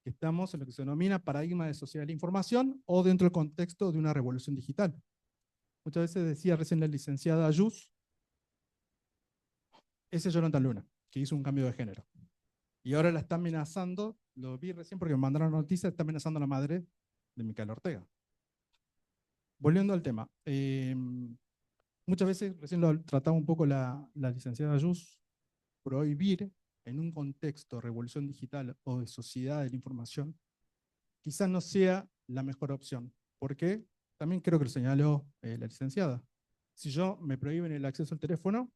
que estamos en lo que se denomina paradigma de sociedad de la información, o dentro del contexto de una revolución digital. Muchas veces decía recién la licenciada Ayus, ese es Jonathan Luna, que hizo un cambio de género. Y ahora la está amenazando, lo vi recién porque me mandaron noticias, está amenazando a la madre de Micaela Ortega. Volviendo al tema, muchas veces, recién lo trataba un poco la licenciada Ayus, prohibir en un contexto de revolución digital o de sociedad de la información, quizás no sea la mejor opción. ¿Por qué? También creo que lo señaló la licenciada. Si yo me prohíben el acceso al teléfono,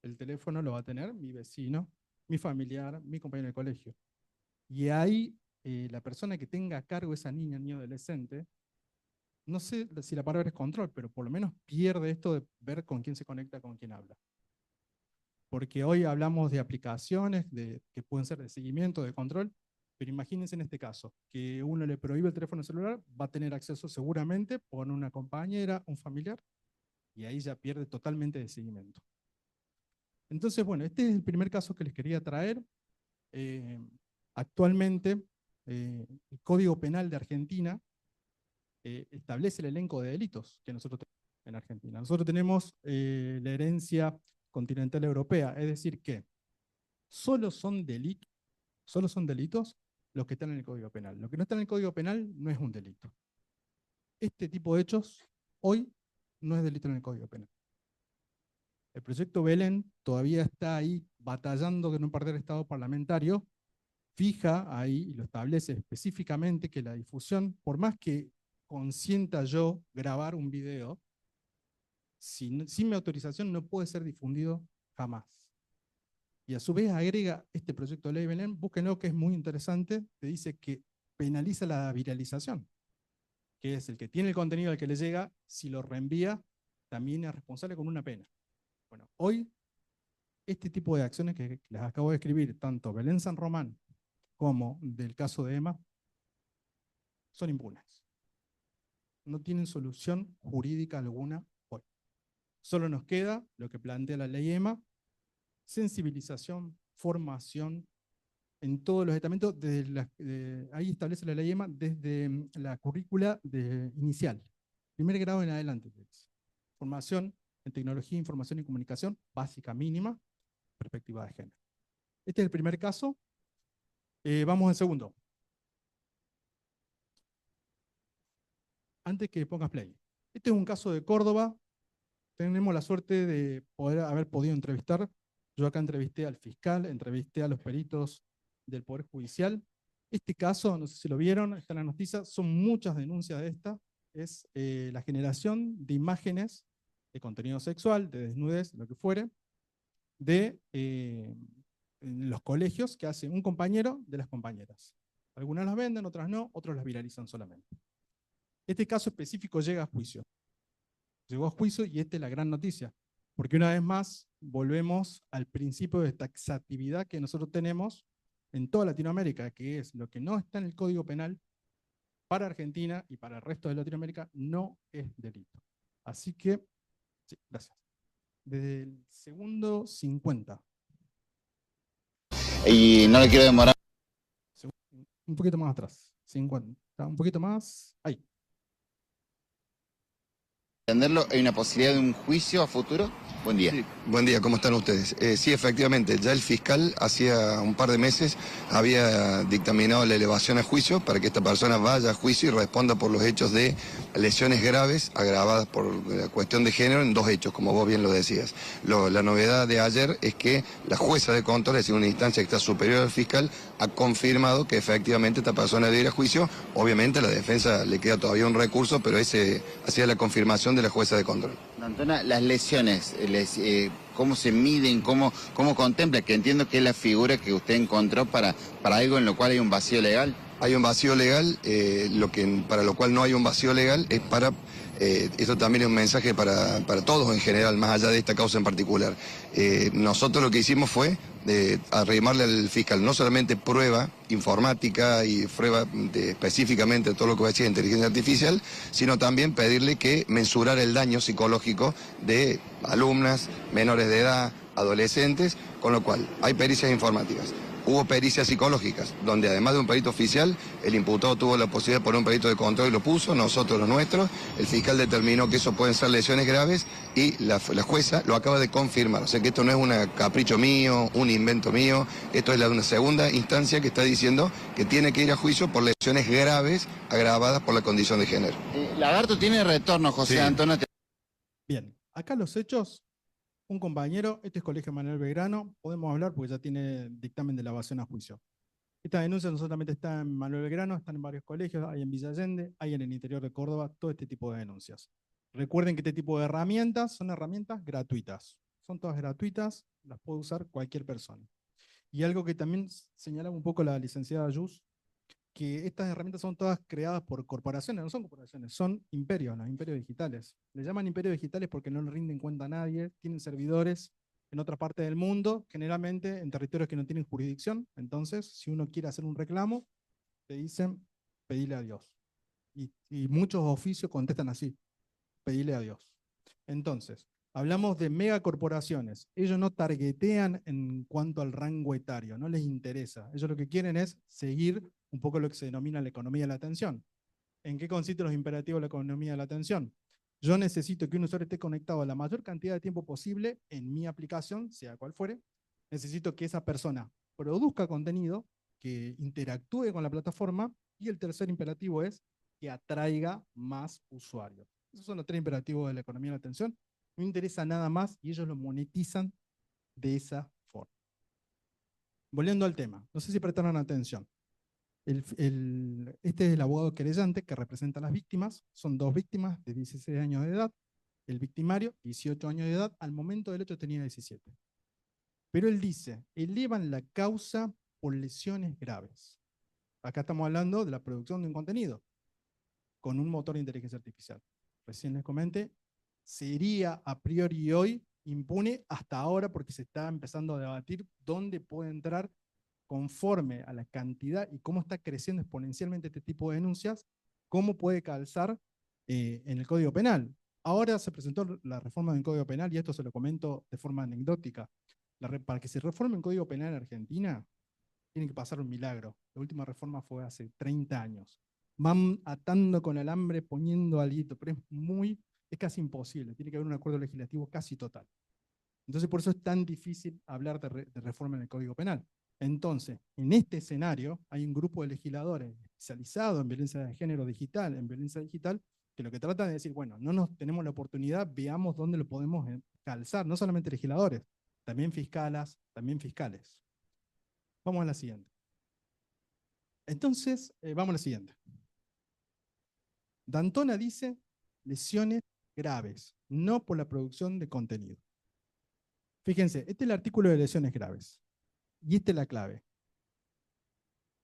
el teléfono lo va a tener mi vecino, mi familiar, mi compañero de colegio. Y ahí la persona que tenga a cargo esa niña, niño adolescente, no sé si la palabra es control, pero por lo menos pierde esto de ver con quién se conecta, con quién habla. Porque hoy hablamos de aplicaciones que pueden ser de seguimiento, de control, pero imagínense en este caso, que uno le prohíbe el teléfono celular, va a tener acceso seguramente por una compañera, un familiar, y ahí ya pierde totalmente de seguimiento. Entonces, bueno, este es el primer caso que les quería traer. Actualmente, el Código Penal de Argentina establece el elenco de delitos que nosotros tenemos en Argentina. Nosotros tenemos la herencia continental europea, es decir que solo son delitos los que están en el Código Penal. Lo que no está en el Código Penal no es un delito. Este tipo de hechos hoy no es delito en el Código Penal. El proyecto Belén todavía está ahí batallando con no perder estado parlamentario, fija ahí y lo establece específicamente que la difusión, por más que consienta yo grabar un video, sin mi autorización no puede ser difundido jamás. Y a su vez agrega este proyecto de ley Belén, búsquenlo que es muy interesante, te dice que penaliza la viralización, que es el que tiene el contenido al que le llega, si lo reenvía, también es responsable con una pena. Bueno, hoy este tipo de acciones que les acabo de escribir, tanto Belén San Román como del caso de Emma, son impunes. No tienen solución jurídica alguna hoy. Solo nos queda lo que plantea la ley Emma, sensibilización, formación en todos los estamentos, ahí establece la ley EMA desde la currícula inicial, primer grado en adelante. Formación en tecnología, información y comunicación, básica mínima, perspectiva de género. Este es el primer caso. Vamos al segundo. Antes que pongas play. Este es un caso de Córdoba. Tenemos la suerte de haber podido entrevistar. Yo acá entrevisté al fiscal, entrevisté a los peritos del Poder Judicial. Este caso, no sé si lo vieron, está en la noticia, son muchas denuncias de esta. Es la generación de imágenes de contenido sexual, de desnudez, lo que fuere, en los colegios que hace un compañero de las compañeras. Algunas las venden, otras no, otros las viralizan solamente. Este caso específico llega a juicio. Llegó a juicio y esta es la gran noticia. Porque una vez más volvemos al principio de taxatividad que nosotros tenemos en toda Latinoamérica, que es lo que no está en el Código Penal para Argentina y para el resto de Latinoamérica no es delito. Así que, sí, gracias. Desde el segundo 50. Y no le quiero demorar. Un poquito más atrás. 50. Un poquito más. Ahí. ¿Entenderlo? ¿Hay una posibilidad de un juicio a futuro? Buen día. Sí, buen día, ¿cómo están ustedes? Sí, efectivamente, ya el fiscal hacía un par de meses había dictaminado la elevación a juicio para que esta persona vaya a juicio y responda por los hechos de lesiones graves agravadas por la cuestión de género en dos hechos, como vos bien lo decías. La novedad de ayer es que la jueza de control, es decir, una instancia que está superior al fiscal, ha confirmado que efectivamente esta persona debe ir a juicio. Obviamente a la defensa le queda todavía un recurso, pero ese hacía la confirmación de la jueza de control. Antona, las lesiones, ¿cómo se miden? ¿Cómo contempla? Que entiendo que es la figura que usted encontró para algo en lo cual hay un vacío legal. Hay un vacío legal, para lo cual no hay un vacío legal es para... esto también es un mensaje para todos en general, más allá de esta causa en particular. Nosotros lo que hicimos fue arrimarle al fiscal no solamente prueba informática y prueba específicamente de todo lo que va a decir inteligencia artificial, sino también pedirle que mensurara el daño psicológico de alumnas, menores de edad, adolescentes, con lo cual hay pericias informáticas. Hubo pericias psicológicas, donde además de un perito oficial, el imputado tuvo la posibilidad de poner un perito de control y lo puso, nosotros los nuestros, el fiscal determinó que eso pueden ser lesiones graves y la jueza lo acaba de confirmar. O sea que esto no es un capricho mío, un invento mío, esto es una segunda instancia que está diciendo que tiene que ir a juicio por lesiones graves agravadas por la condición de género. Lagarto tiene retorno, José Antonio. Bien, acá los hechos. Un compañero, este es Colegio Manuel Belgrano, podemos hablar porque ya tiene dictamen de elevación a juicio. Esta denuncia no solamente está en Manuel Belgrano, están en varios colegios, hay en Villa Allende, hay en el interior de Córdoba, todo este tipo de denuncias. Recuerden que este tipo de herramientas son herramientas gratuitas. Son todas gratuitas, las puede usar cualquier persona. Y algo que también señalaba un poco la licenciada Yus, que estas herramientas son todas creadas por corporaciones, no son corporaciones, son imperios, los imperios digitales. Le llaman imperios digitales porque no le rinden cuenta a nadie, tienen servidores en otra parte del mundo, generalmente en territorios que no tienen jurisdicción. Entonces, si uno quiere hacer un reclamo, te dicen, pedile a Dios. Y muchos oficios contestan así, pedile a Dios. Entonces, hablamos de megacorporaciones. Ellos no targetean en cuanto al rango etario, no les interesa. Ellos lo que quieren es seguir un poco lo que se denomina la economía de la atención. ¿En qué consisten los imperativos de la economía de la atención? Yo necesito que un usuario esté conectado la mayor cantidad de tiempo posible en mi aplicación, sea cual fuere, necesito que esa persona produzca contenido, que interactúe con la plataforma, y el tercer imperativo es que atraiga más usuarios. Esos son los 3 imperativos de la economía de la atención. No interesa nada más y ellos lo monetizan de esa forma. Volviendo al tema, no sé si prestaron atención. Este es el abogado querellante que representa a las víctimas. Son 2 víctimas de 16 años de edad. El victimario, 18 años de edad, al momento del hecho tenía 17. Pero él dice, elevan la causa por lesiones graves. Acá estamos hablando de la producción de un contenido con un motor de inteligencia artificial. Recién les comenté, sería a priori hoy impune hasta ahora porque se está empezando a debatir dónde puede entrar conforme a la cantidad y cómo está creciendo exponencialmente este tipo de denuncias, cómo puede calzar en el Código Penal. Ahora se presentó la reforma del Código Penal y esto se lo comento de forma anecdótica. Para que se reforme el Código Penal en Argentina, tiene que pasar un milagro. La última reforma fue hace 30 años. Van atando con alambre, poniendo alito, pero es casi imposible. Tiene que haber un acuerdo legislativo casi total. Entonces, por eso es tan difícil hablar de reforma en el Código Penal. Entonces, en este escenario, hay un grupo de legisladores especializados en violencia de género digital, que lo que tratan de decir, bueno, no nos tenemos la oportunidad, veamos dónde lo podemos calzar, no solamente legisladores, también fiscales. Vamos a la siguiente. Entonces, vamos a la siguiente. D'Antona dice lesiones graves, no por la producción de contenido. Fíjense, este es el artículo de lesiones graves. Y esta es la clave.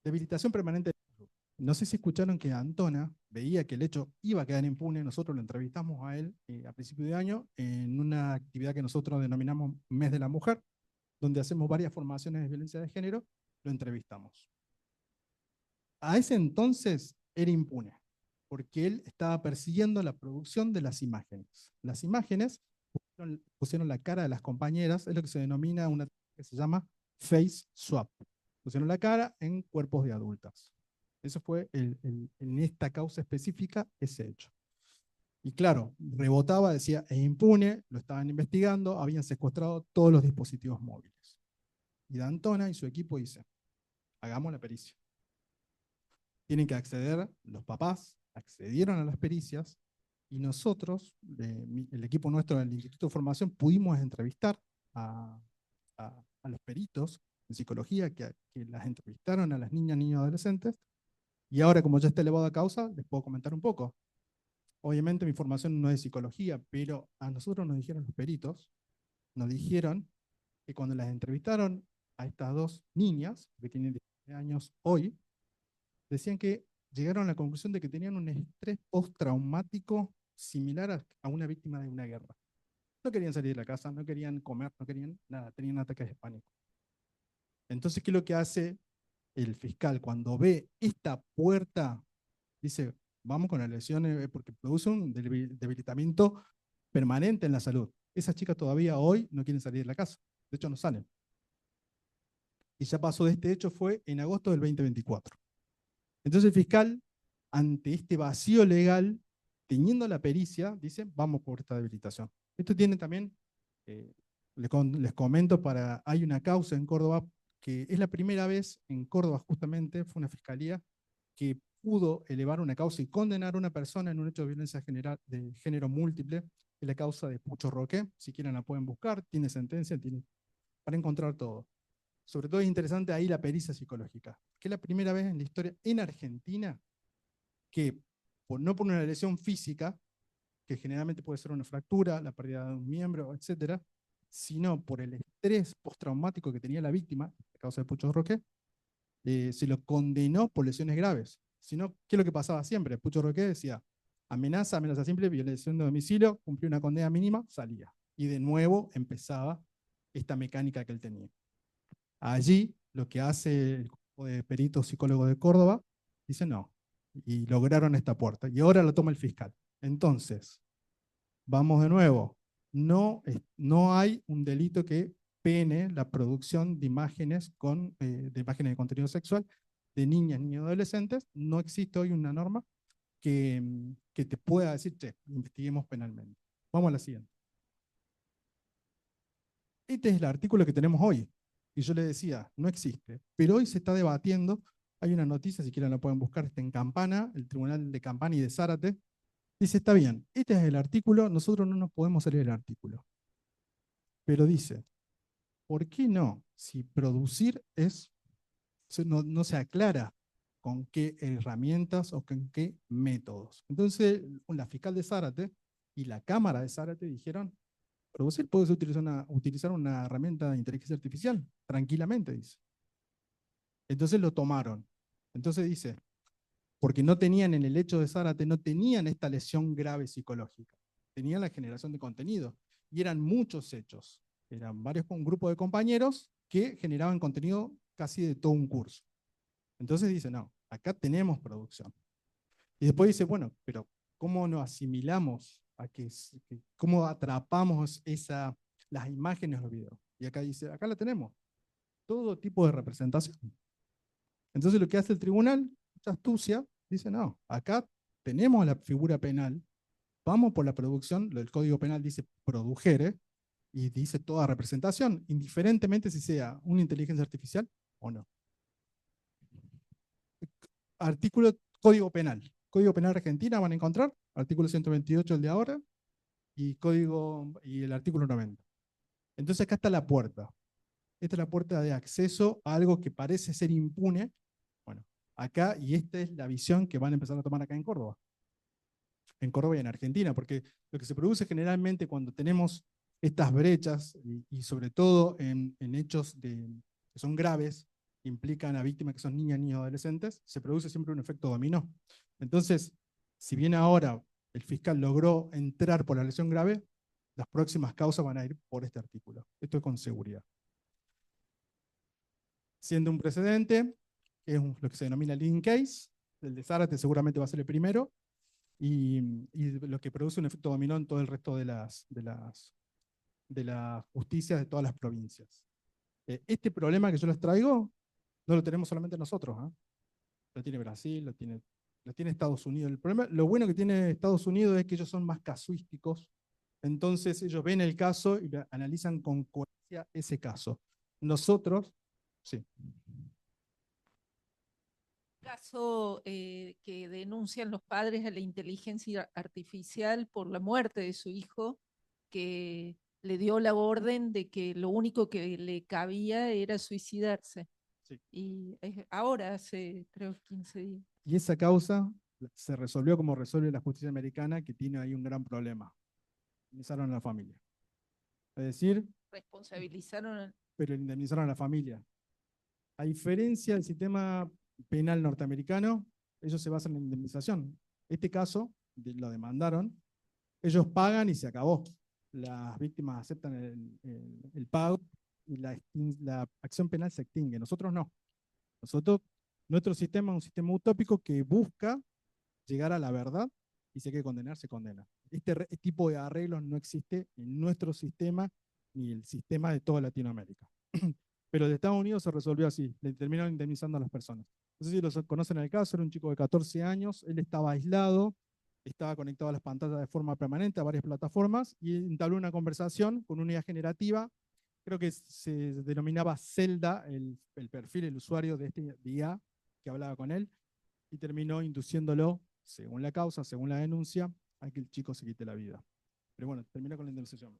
Debilitación permanente de la salud. No sé si escucharon que D'Antona veía que el hecho iba a quedar impune. Nosotros lo entrevistamos a él a principio de año en una actividad que nosotros denominamos Mes de la Mujer, donde hacemos varias formaciones de violencia de género, lo entrevistamos. A ese entonces era impune, porque él estaba persiguiendo la producción de las imágenes. Las imágenes pusieron la cara de las compañeras, es lo que se denomina una que se llama face swap. Pusieron la cara en cuerpos de adultas. Eso fue en esta causa específica ese hecho. Y claro, rebotaba, decía, es impune, lo estaban investigando, habían secuestrado todos los dispositivos móviles. Y D'Antona y su equipo dicen, hagamos la pericia. Tienen que acceder, los papás accedieron a las pericias, y nosotros, el equipo nuestro del Instituto de Formación, pudimos entrevistar a los peritos en psicología que las entrevistaron a las niñas, niños, adolescentes, y ahora como ya está elevado a causa, les puedo comentar un poco. Obviamente mi formación no es de psicología, pero a nosotros nos dijeron los peritos, nos dijeron que cuando las entrevistaron a estas 2 niñas, que tienen 17 años hoy, decían que llegaron a la conclusión de que tenían un estrés postraumático similar a una víctima de una guerra. No querían salir de la casa, no querían comer, no querían nada, tenían ataques de pánico. Entonces, ¿qué es lo que hace el fiscal? Cuando ve esta puerta, dice, vamos con las lesiones, porque produce un debilitamiento permanente en la salud. Esas chicas todavía hoy no quieren salir de la casa, de hecho no salen. Y ya pasó de este hecho, fue en agosto del 2024. Entonces el fiscal, ante este vacío legal, teniendo la pericia, dice, vamos por esta debilitación. Esto tiene también, les comento, hay una causa en Córdoba, que es la primera vez en Córdoba justamente, fue una fiscalía que pudo elevar una causa y condenar a una persona en un hecho de violencia de género múltiple, es la causa de Pucho Roque, si quieren la pueden buscar, tiene sentencia, para encontrar todo. Sobre todo es interesante ahí la pericia psicológica, que es la primera vez en la historia en Argentina que, no por una lesión física, que generalmente puede ser una fractura, la pérdida de un miembro, etc., sino por el estrés postraumático que tenía la víctima, a causa de Pucho Roque, se lo condenó por lesiones graves. Sino, ¿qué es lo que pasaba siempre? Pucho Roque decía, amenaza simple, violación de domicilio, cumplió una condena mínima, salía. Y de nuevo empezaba esta mecánica que él tenía. Allí, lo que hace el grupo de peritos psicólogos de Córdoba, dice no, y lograron esta puerta, y ahora la toma el fiscal. Entonces, vamos de nuevo, no hay un delito que pene la producción de imágenes de contenido sexual de niñas, niños y adolescentes. No existe hoy una norma que te pueda decir, che, investiguemos penalmente. Vamos a la siguiente. Este es el artículo que tenemos hoy. Y yo le decía, no existe. Pero hoy se está debatiendo, hay una noticia, si quieren la pueden buscar, está en Campana, el Tribunal de Campana y de Zárate. Dice, está bien, este es el artículo, nosotros no nos podemos salir del artículo. Pero dice, ¿por qué no? Si producir no se aclara con qué herramientas o con qué métodos. Entonces, la fiscal de Zárate y la Cámara de Zárate dijeron, producir puede utilizar una herramienta de inteligencia artificial, tranquilamente, dice. Entonces lo tomaron. Entonces dice, porque no tenían en el hecho de Zárate, no tenían esta lesión grave psicológica, tenían la generación de contenido, y eran muchos hechos, eran un grupo de compañeros que generaban contenido casi de todo un curso. Entonces dice, no, acá tenemos producción. Y después dice, bueno, pero ¿cómo nos asimilamos cómo atrapamos las imágenes, los videos? Y acá dice, acá la tenemos, todo tipo de representación. Entonces lo que hace el tribunal, mucha astucia, dice, no, acá tenemos la figura penal, vamos por la producción, el Código Penal dice produjere, y dice toda representación, indiferentemente si sea una inteligencia artificial o no. Artículo Código Penal. Código Penal Argentina van a encontrar, artículo 128, el de ahora, y el artículo 90. Entonces acá está la puerta. Esta es la puerta de acceso a algo que parece ser impune. Bueno, acá, y esta es la visión que van a empezar a tomar acá en Córdoba. En Córdoba y en Argentina, porque lo que se produce generalmente cuando tenemos estas brechas, y sobre todo en hechos que son graves, que implican a víctimas que son niñas, niños, adolescentes, se produce siempre un efecto dominó. Entonces, si bien ahora el fiscal logró entrar por la lesión grave, las próximas causas van a ir por este artículo. Esto es con seguridad. Siendo un precedente, que es lo que se denomina leading case, el de Zárate seguramente va a ser el primero, y lo que produce un efecto dominó en todo el resto de las justicias de todas las provincias. Este problema que yo les traigo, no lo tenemos solamente nosotros, ¿eh? Lo tiene Brasil, lo tiene Estados Unidos. El problema, lo bueno que tiene Estados Unidos es que ellos son más casuísticos, entonces ellos ven el caso y analizan con coherencia ese caso. Nosotros, sí. Caso que denuncian los padres a la inteligencia artificial por la muerte de su hijo, que le dio la orden de que lo único que le cabía era suicidarse. Sí. Y ahora hace, creo, 15 días. Y esa causa se resolvió como resuelve la justicia americana, que tiene ahí un gran problema. Indemnizaron a la familia. Es decir, responsabilizaron. Pero indemnizaron a la familia. A diferencia del sistema penal norteamericano, ellos se basan en la indemnización. Este caso, lo demandaron, ellos pagan y se acabó. Las víctimas aceptan el pago y la acción penal se extingue. Nosotros no. Nuestro sistema es un sistema utópico que busca llegar a la verdad, y si hay que condenar, se condena. Este tipo de arreglos no existe en nuestro sistema ni el sistema de toda Latinoamérica. Pero de Estados Unidos se resolvió así, le terminaron indemnizando a las personas. No sé si los conocen el caso, era un chico de 14 años, él estaba aislado, estaba conectado a las pantallas de forma permanente a varias plataformas, y entabló una conversación con una IA generativa, creo que se denominaba Zelda, el perfil, el usuario de este IA que hablaba con él, y terminó induciéndolo, según la causa, según la denuncia, a que el chico se quite la vida. Pero bueno, termina con la indemnización.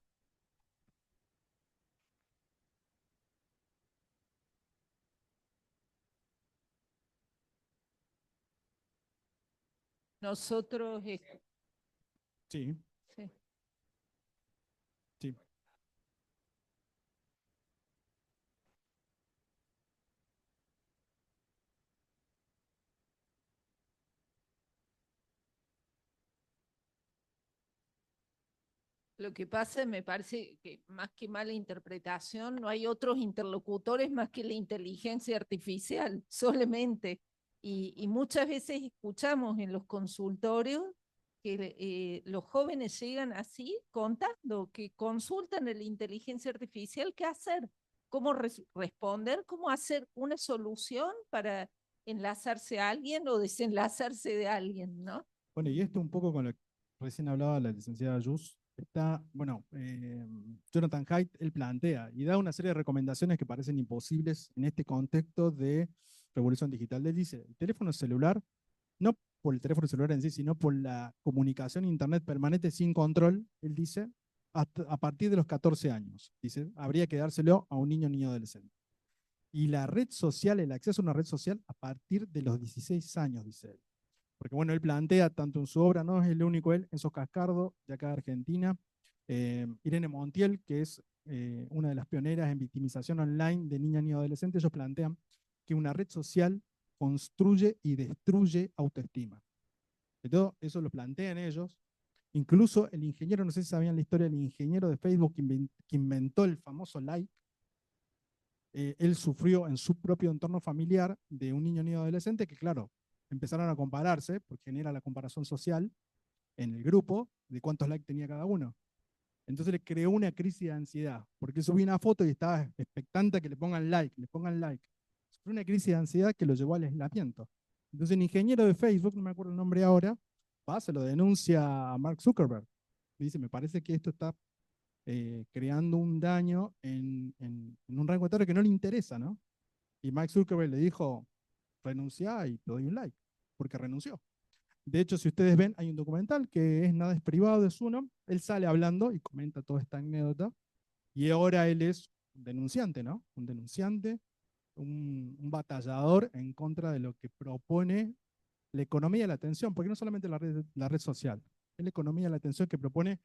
Nosotros... Sí. Sí. Sí. Lo que pasa, me parece que más que mala interpretación, no hay otros interlocutores más que la inteligencia artificial, solamente. Y muchas veces escuchamos en los consultorios que los jóvenes llegan así contando, que consultan a la inteligencia artificial qué hacer, cómo responder, cómo hacer una solución para enlazarse a alguien o desenlazarse de alguien, ¿no? Bueno, y esto un poco con lo que recién hablaba la licenciada Yus, está, bueno, Jonathan Haidt, él plantea y da una serie de recomendaciones que parecen imposibles en este contexto de revolución digital. Él dice, el teléfono celular, no por el teléfono celular en sí, sino por la comunicación internet permanente sin control, él dice, a partir de los 14 años, dice, habría que dárselo a un niño o niño adolescente. Y la red social, el acceso a una red social a partir de los 16 años, dice él. Porque bueno, él plantea, tanto en su obra, no es el único él, Enzo Cascardo, de acá de Argentina, Irene Montiel, que es una de las pioneras en victimización online de niñas y adolescentes, ellos plantean que una red social construye y destruye autoestima. Entonces, eso lo plantean ellos. Incluso el ingeniero, no sé si sabían la historia del ingeniero de Facebook que inventó el famoso like, él sufrió en su propio entorno familiar de un niño o niña adolescente que, claro, empezaron a compararse, porque genera la comparación social en el grupo de cuántos likes tenía cada uno. Entonces le creó una crisis de ansiedad, porque subía una foto y estaba expectante a que le pongan like, Fue una crisis de ansiedad que lo llevó al aislamiento. Entonces el ingeniero de Facebook, no me acuerdo el nombre ahora, se lo denuncia a Mark Zuckerberg. Y dice, me parece que esto está creando un daño en un rango etario que no le interesa, ¿no? Y Mark Zuckerberg le dijo, renuncia y te doy un like, porque renunció. De hecho, si ustedes ven, hay un documental que es Nada es privado, es uno, él sale hablando y comenta toda esta anécdota, y ahora él es un denunciante, ¿no? Un denunciante, un batallador en contra de lo que propone la economía de la atención, porque no solamente la red social, es la economía de la atención que propone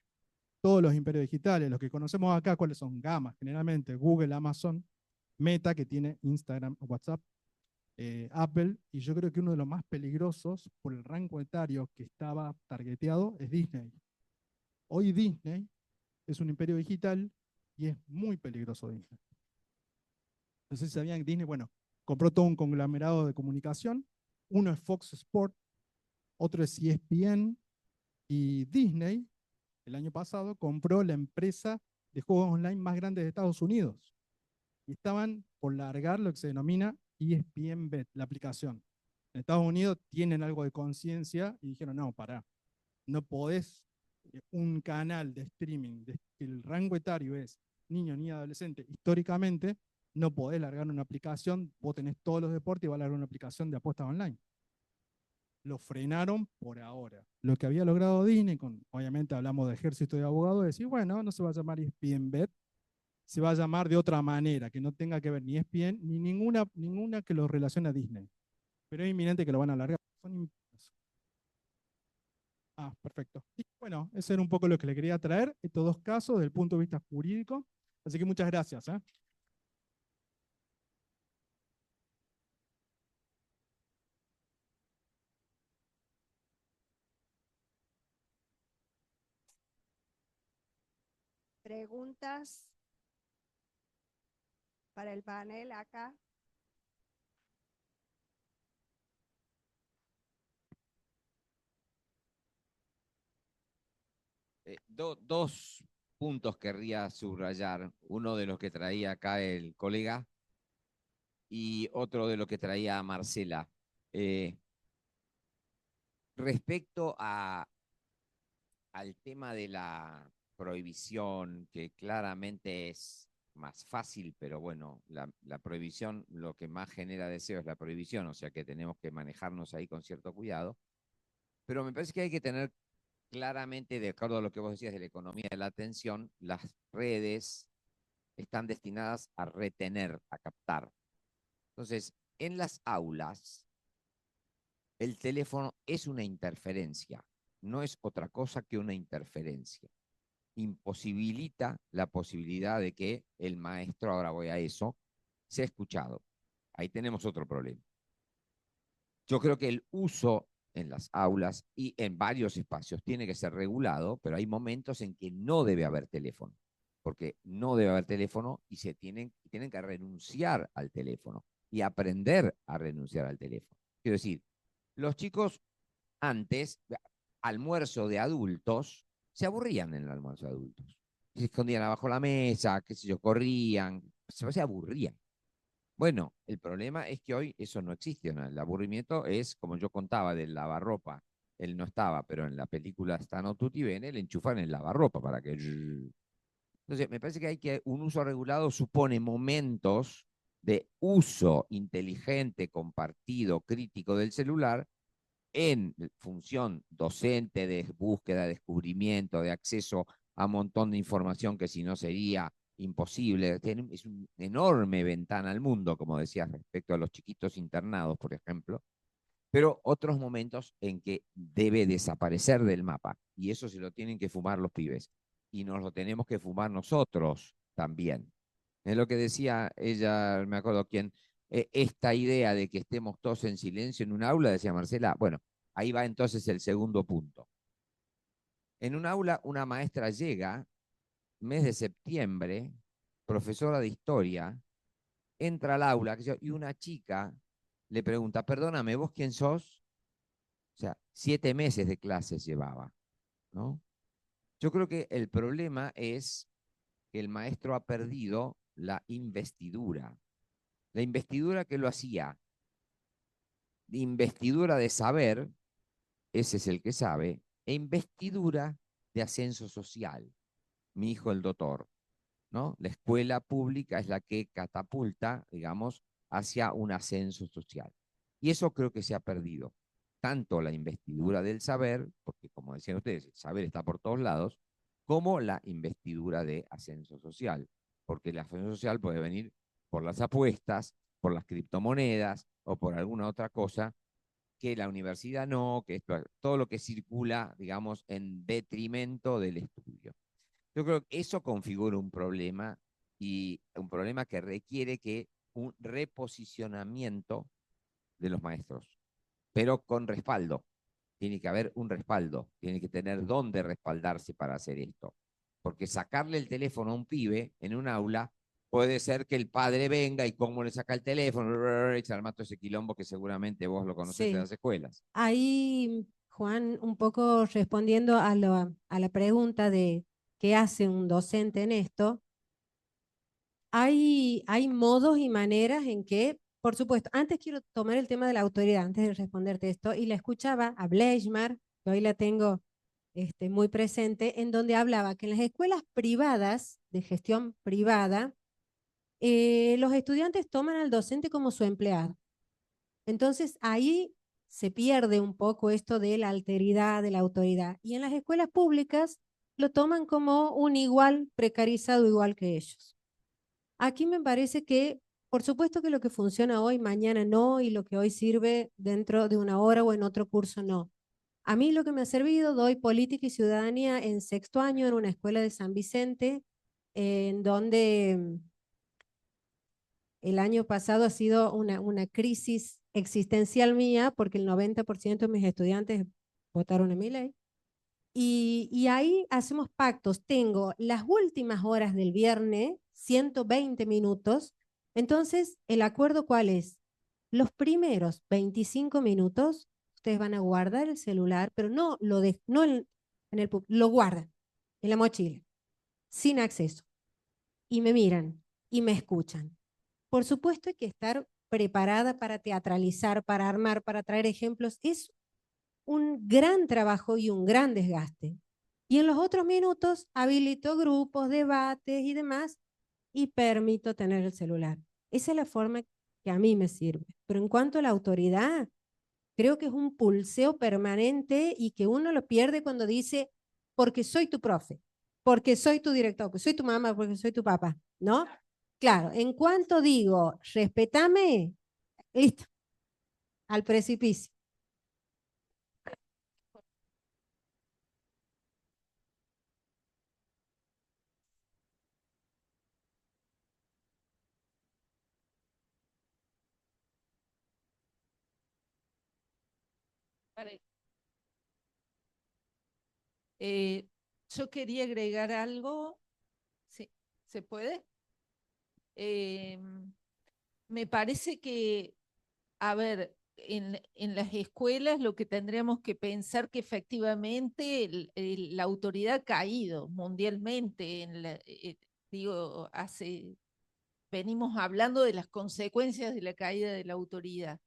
todos los imperios digitales, los que conocemos acá, ¿cuáles son? Gama, generalmente, Google, Amazon, Meta, que tiene Instagram, WhatsApp, Apple, y yo creo que uno de los más peligrosos por el rango etario que estaba targeteado es Disney. Hoy Disney es un imperio digital y es muy peligroso Disney. No sé si sabían que Disney, bueno, compró todo un conglomerado de comunicación, uno es Fox Sports, otro es ESPN, y Disney, el año pasado, compró la empresa de juegos online más grande de Estados Unidos. Y estaban por largar lo que se denomina ESPN Bet, la aplicación. En Estados Unidos tienen algo de conciencia y dijeron, no, pará, no podés un canal de streaming, el rango etario es niño, niña, adolescente, históricamente, no podés largar una aplicación, vos tenés todos los deportes y vas a largar una aplicación de apuestas online. Lo frenaron por ahora. Lo que había logrado Disney, obviamente hablamos de ejército de abogados, es decir, bueno, no se va a llamar ESPN Bet, se va a llamar de otra manera, que no tenga que ver ni ESPN, ni ninguna que lo relacione a Disney. Pero es inminente que lo van a alargar. Perfecto. Y bueno, ese era un poco lo que le quería traer, estos dos casos desde el punto de vista jurídico. Así que muchas gracias. ¿Preguntas para el panel acá? Dos puntos querría subrayar, uno de los que traía acá el colega y otro de lo que traía Marcela. Respecto al tema de la prohibición, que claramente es más fácil, pero bueno, la prohibición, lo que más genera deseo es la prohibición, o sea que tenemos que manejarnos ahí con cierto cuidado. Pero me parece que hay que tener claramente, de acuerdo a lo que vos decías de la economía de la atención, las redes están destinadas a retener, a captar. Entonces, en las aulas, el teléfono es una interferencia, no es otra cosa que una interferencia. Imposibilita la posibilidad de que el maestro, ahora voy a eso, sea escuchado. Ahí tenemos otro problema. Yo creo que el uso en las aulas y en varios espacios tiene que ser regulado, pero hay momentos en que no debe haber teléfono, porque no debe haber teléfono y tienen que renunciar al teléfono y aprender a renunciar al teléfono. Quiero decir, los chicos antes, almuerzo de adultos, se aburrían en el almuerzo de adultos. Se escondían abajo la mesa, qué sé yo, corrían, se aburrían. Bueno, el problema es que hoy eso no existe, ¿no? El aburrimiento es, como yo contaba, del lavarropa él no estaba, pero en la película Stano Tutti Bene le enchufan el lavarropa para que... Entonces, me parece que un uso regulado supone momentos de uso inteligente, compartido, crítico del celular en función docente, de búsqueda, descubrimiento, de acceso a un montón de información que si no sería imposible. Es una enorme ventana al mundo, como decías, respecto a los chiquitos internados, por ejemplo, pero otros momentos en que debe desaparecer del mapa, y eso se lo tienen que fumar los pibes, y nos lo tenemos que fumar nosotros también. Es lo que decía ella, me acuerdo quién, esta idea de que estemos todos en silencio en un aula, decía Marcela, bueno, ahí va entonces el segundo punto. En un aula, una maestra llega, mes de septiembre, profesora de historia, entra al aula y una chica le pregunta, perdóname, ¿vos quién sos? O sea, 7 meses de clases llevaba, ¿no? Yo creo que el problema es que el maestro ha perdido la investidura. La investidura que lo hacía, investidura de saber, ese es el que sabe, e investidura de ascenso social. Mi hijo el doctor, ¿no? La escuela pública es la que catapulta, digamos, hacia un ascenso social. Y eso creo que se ha perdido. Tanto la investidura del saber, porque como decían ustedes, el saber está por todos lados, como la investidura de ascenso social. Porque el ascenso social puede venir por las apuestas, por las criptomonedas o por alguna otra cosa que la universidad no, que esto, todo lo que circula, digamos, en detrimento del estudio. Yo creo que eso configura un problema y un problema que requiere que un reposicionamiento de los maestros, pero con respaldo. Tiene que haber un respaldo, tiene que tener dónde respaldarse para hacer esto. Porque sacarle el teléfono a un pibe en un aula puede ser que el padre venga y cómo le saca el teléfono, y se arma todo ese quilombo que seguramente vos lo conocés de las escuelas. Ahí, Juan, un poco respondiendo a la pregunta de qué hace un docente en esto, hay modos y maneras en que, por supuesto, antes quiero tomar el tema de la autoridad, antes de responderte esto, y la escuchaba a Bleichmar, que hoy la tengo muy presente, en donde hablaba que en las escuelas privadas, de gestión privada, los estudiantes toman al docente como su empleado. Entonces ahí se pierde un poco esto de la alteridad, de la autoridad. Y en las escuelas públicas lo toman como un igual precarizado igual que ellos. Aquí me parece que, por supuesto que lo que funciona hoy, mañana no, y lo que hoy sirve dentro de una hora o en otro curso no. A mí lo que me ha servido, doy política y ciudadanía en 6º año en una escuela de San Vicente, en donde el año pasado ha sido una crisis existencial mía porque el 90% de mis estudiantes votaron en mi ley. Y ahí hacemos pactos. Tengo las últimas horas del viernes, 120 minutos. Entonces, ¿el acuerdo cuál es? Los primeros 25 minutos, ustedes van a guardar el celular, pero no lo guardan en la mochila, sin acceso. Y me miran y me escuchan. Por supuesto hay que estar preparada para teatralizar, para armar, para traer ejemplos. Es un gran trabajo y un gran desgaste. Y en los otros minutos habilito grupos, debates y demás y permito tener el celular. Esa es la forma que a mí me sirve. Pero en cuanto a la autoridad, creo que es un pulseo permanente y que uno lo pierde cuando dice, porque soy tu profe, porque soy tu director, porque soy tu mamá, porque soy tu papá, ¿no? Claro, en cuanto digo, respétame, listo, al precipicio. Yo quería agregar algo. ¿Sí? ¿Se puede? Me parece que, a ver, en las escuelas lo que tendríamos que pensar que efectivamente la autoridad ha caído mundialmente. Digo, venimos hablando de las consecuencias de la caída de la autoridad.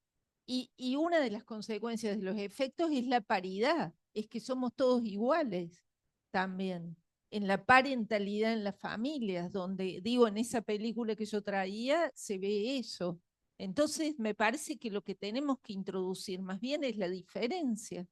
Y una de las consecuencias de los efectos es la paridad, es que somos todos iguales también, en la parentalidad en las familias, donde, digo, en esa película que yo traía, se ve eso. Entonces, me parece que lo que tenemos que introducir más bien es la diferencia.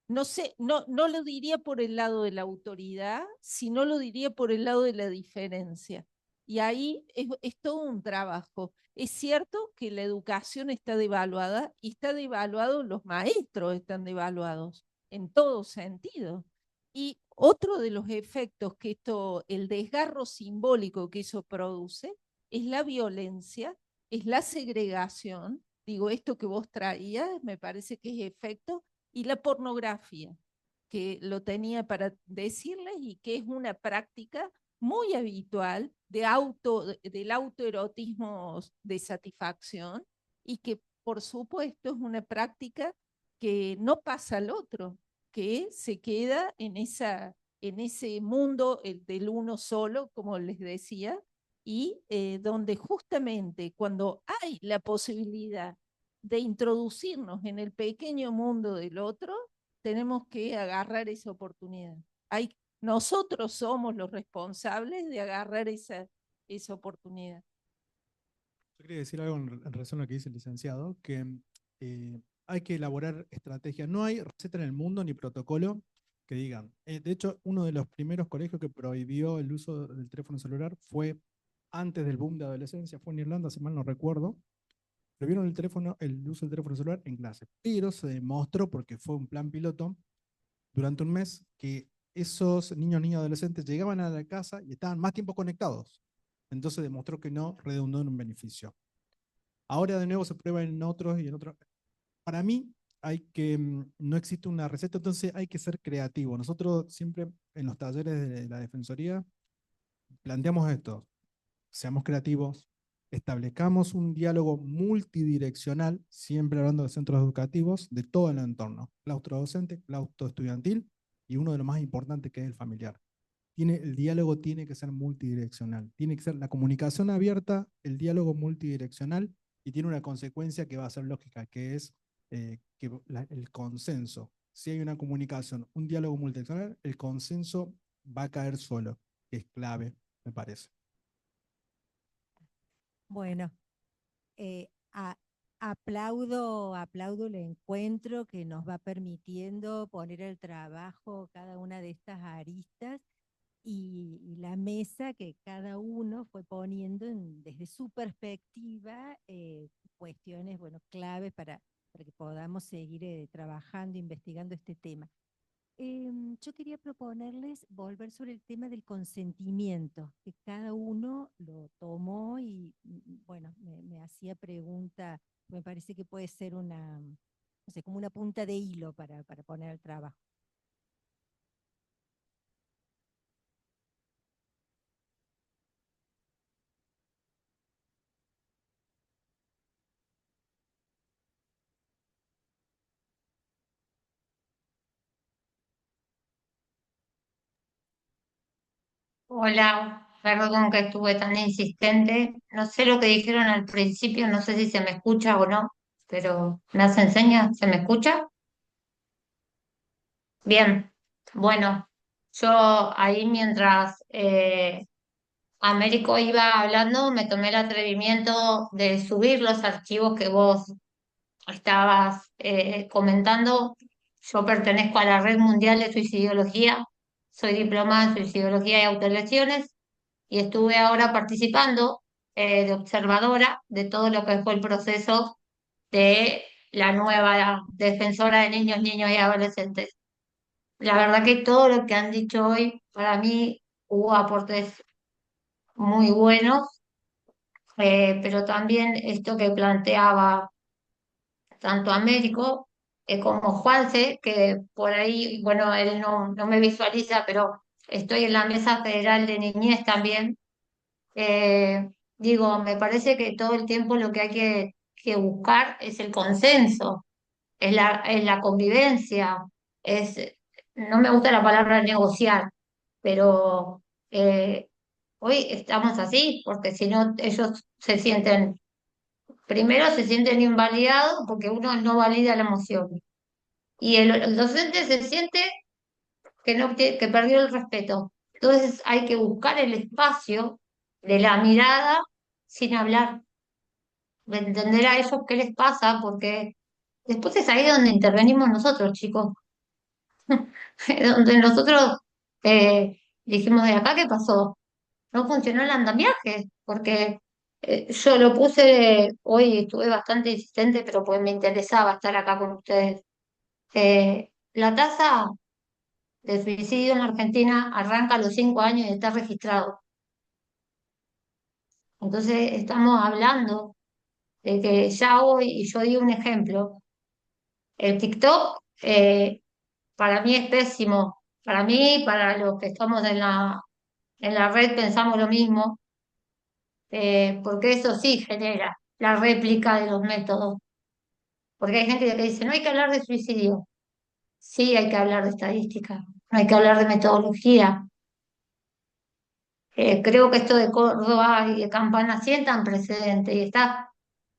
No sé, no lo diría por el lado de la autoridad, sino lo diría por el lado de la diferencia. Y ahí es todo un trabajo. Es cierto que la educación está devaluada y está devaluado, los maestros están devaluados en todo sentido. Y otro de los efectos que esto, el desgarro simbólico que eso produce, es la violencia, es la segregación. Digo, esto que vos traías, me parece que es efecto, y la pornografía, que lo tenía para decirles y que es una práctica muy habitual del autoerotismo de satisfacción y que por supuesto es una práctica que no pasa al otro, que se queda en ese mundo del uno solo, como les decía, y donde justamente cuando hay la posibilidad de introducirnos en el pequeño mundo del otro, tenemos que agarrar esa oportunidad. Nosotros somos los responsables de agarrar esa oportunidad. Yo quería decir algo en relación a lo que dice el licenciado, que hay que elaborar estrategias. No hay receta en el mundo ni protocolo que digan. De hecho, uno de los primeros colegios que prohibió el uso del teléfono celular fue antes del boom de adolescencia, fue en Irlanda, si mal no recuerdo. Prohibieron el uso del teléfono celular en clase, pero se demostró, porque fue un plan piloto, durante un mes, que esos niños y adolescentes llegaban a la casa y estaban más tiempo conectados. Entonces demostró que no redundó en un beneficio. Ahora de nuevo se prueba en otros y en otros. Para mí no existe una receta, entonces hay que ser creativo. Nosotros siempre en los talleres de la Defensoría planteamos esto: seamos creativos, establezcamos un diálogo multidireccional, siempre hablando de centros educativos, de todo el entorno, claustro docente, claustro estudiantil y uno de los más importantes, que es el familiar. El diálogo tiene que ser multidireccional, tiene que ser la comunicación abierta, el diálogo multidireccional, y tiene una consecuencia que va a ser lógica, que es el consenso. Si hay una comunicación, un diálogo multidireccional, el consenso va a caer solo, que es clave, me parece. Bueno, aplaudo el encuentro que nos va permitiendo poner el trabajo cada una de estas aristas y la mesa que cada uno fue poniendo desde su perspectiva cuestiones, bueno, claves para que podamos seguir trabajando, investigando este tema. Yo quería proponerles volver sobre el tema del consentimiento, que cada uno lo tomó y, bueno, me hacía pregunta, me parece que puede ser una, no sé, como una punta de hilo para poner al trabajo. Hola, perdón que estuve tan insistente. No sé lo que dijeron al principio, no sé si se me escucha o no, pero ¿me hacen señas? ¿Se me escucha? Bien, bueno, yo ahí mientras Américo iba hablando, me tomé el atrevimiento de subir los archivos que vos estabas comentando. Yo pertenezco a la Red Mundial de Suicidología, soy diplomada en Suicidología y Autolesiones y estuve ahora participando de observadora de todo lo que fue el proceso de la nueva defensora de niños y adolescentes. La verdad que todo lo que han dicho hoy, para mí hubo aportes muy buenos, pero también esto que planteaba tanto Américo como Juanse, que por ahí, bueno, él no me visualiza, pero estoy en la Mesa Federal de Niñez también. Digo, me parece que todo el tiempo lo que hay que buscar es el consenso, es la convivencia, no me gusta la palabra negociar, pero hoy estamos así, porque si no ellos se sienten primero se sienten invalidados porque uno no valida la emoción. Y el docente se siente que, no, que perdió el respeto. Entonces hay que buscar el espacio de la mirada sin hablar, de entender a ellos qué les pasa, porque después es ahí donde intervenimos nosotros, chicos, donde nosotros dijimos, ¿de acá qué pasó? No funcionó el andamiaje, porque yo lo puse, hoy estuve bastante insistente, pero pues me interesaba estar acá con ustedes. La tasa de suicidio en Argentina arranca a los 5 años y está registrado. Entonces estamos hablando de que ya hoy, y yo di un ejemplo, el TikTok para mí es pésimo. Para mí, para los que estamos en la red pensamos lo mismo, porque eso sí genera la réplica de los métodos. Porque hay gente que dice, no hay que hablar de suicidio. Sí, hay que hablar de estadística, no hay que hablar de metodología. Creo que esto de Córdoba y de Campana sientan precedente y está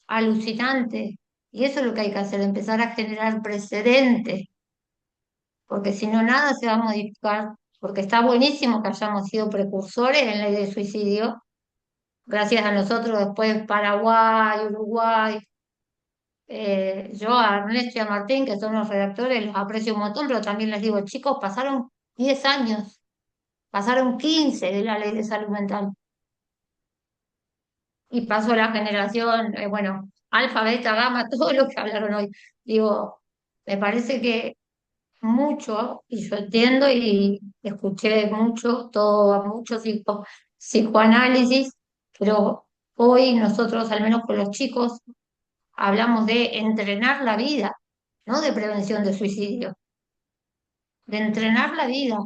alucinante. Y eso es lo que hay que hacer, empezar a generar precedentes, porque si no, nada se va a modificar. Porque está buenísimo que hayamos sido precursores en ley de suicidio. Gracias a nosotros, después Paraguay, Uruguay. Yo a Ernesto y a Martín, que son los redactores, los aprecio un montón, pero también les digo, chicos, pasaron 10 años, pasaron 15 de la ley de salud mental. Y pasó la generación, bueno, alfa, beta, gamma, todo lo que hablaron hoy. Digo, me parece que mucho, y yo entiendo y escuché mucho, todo, mucho psicoanálisis, pero hoy nosotros, al menos con los chicos, hablamos de entrenar la vida, no de prevención de suicidio, de entrenar la vida.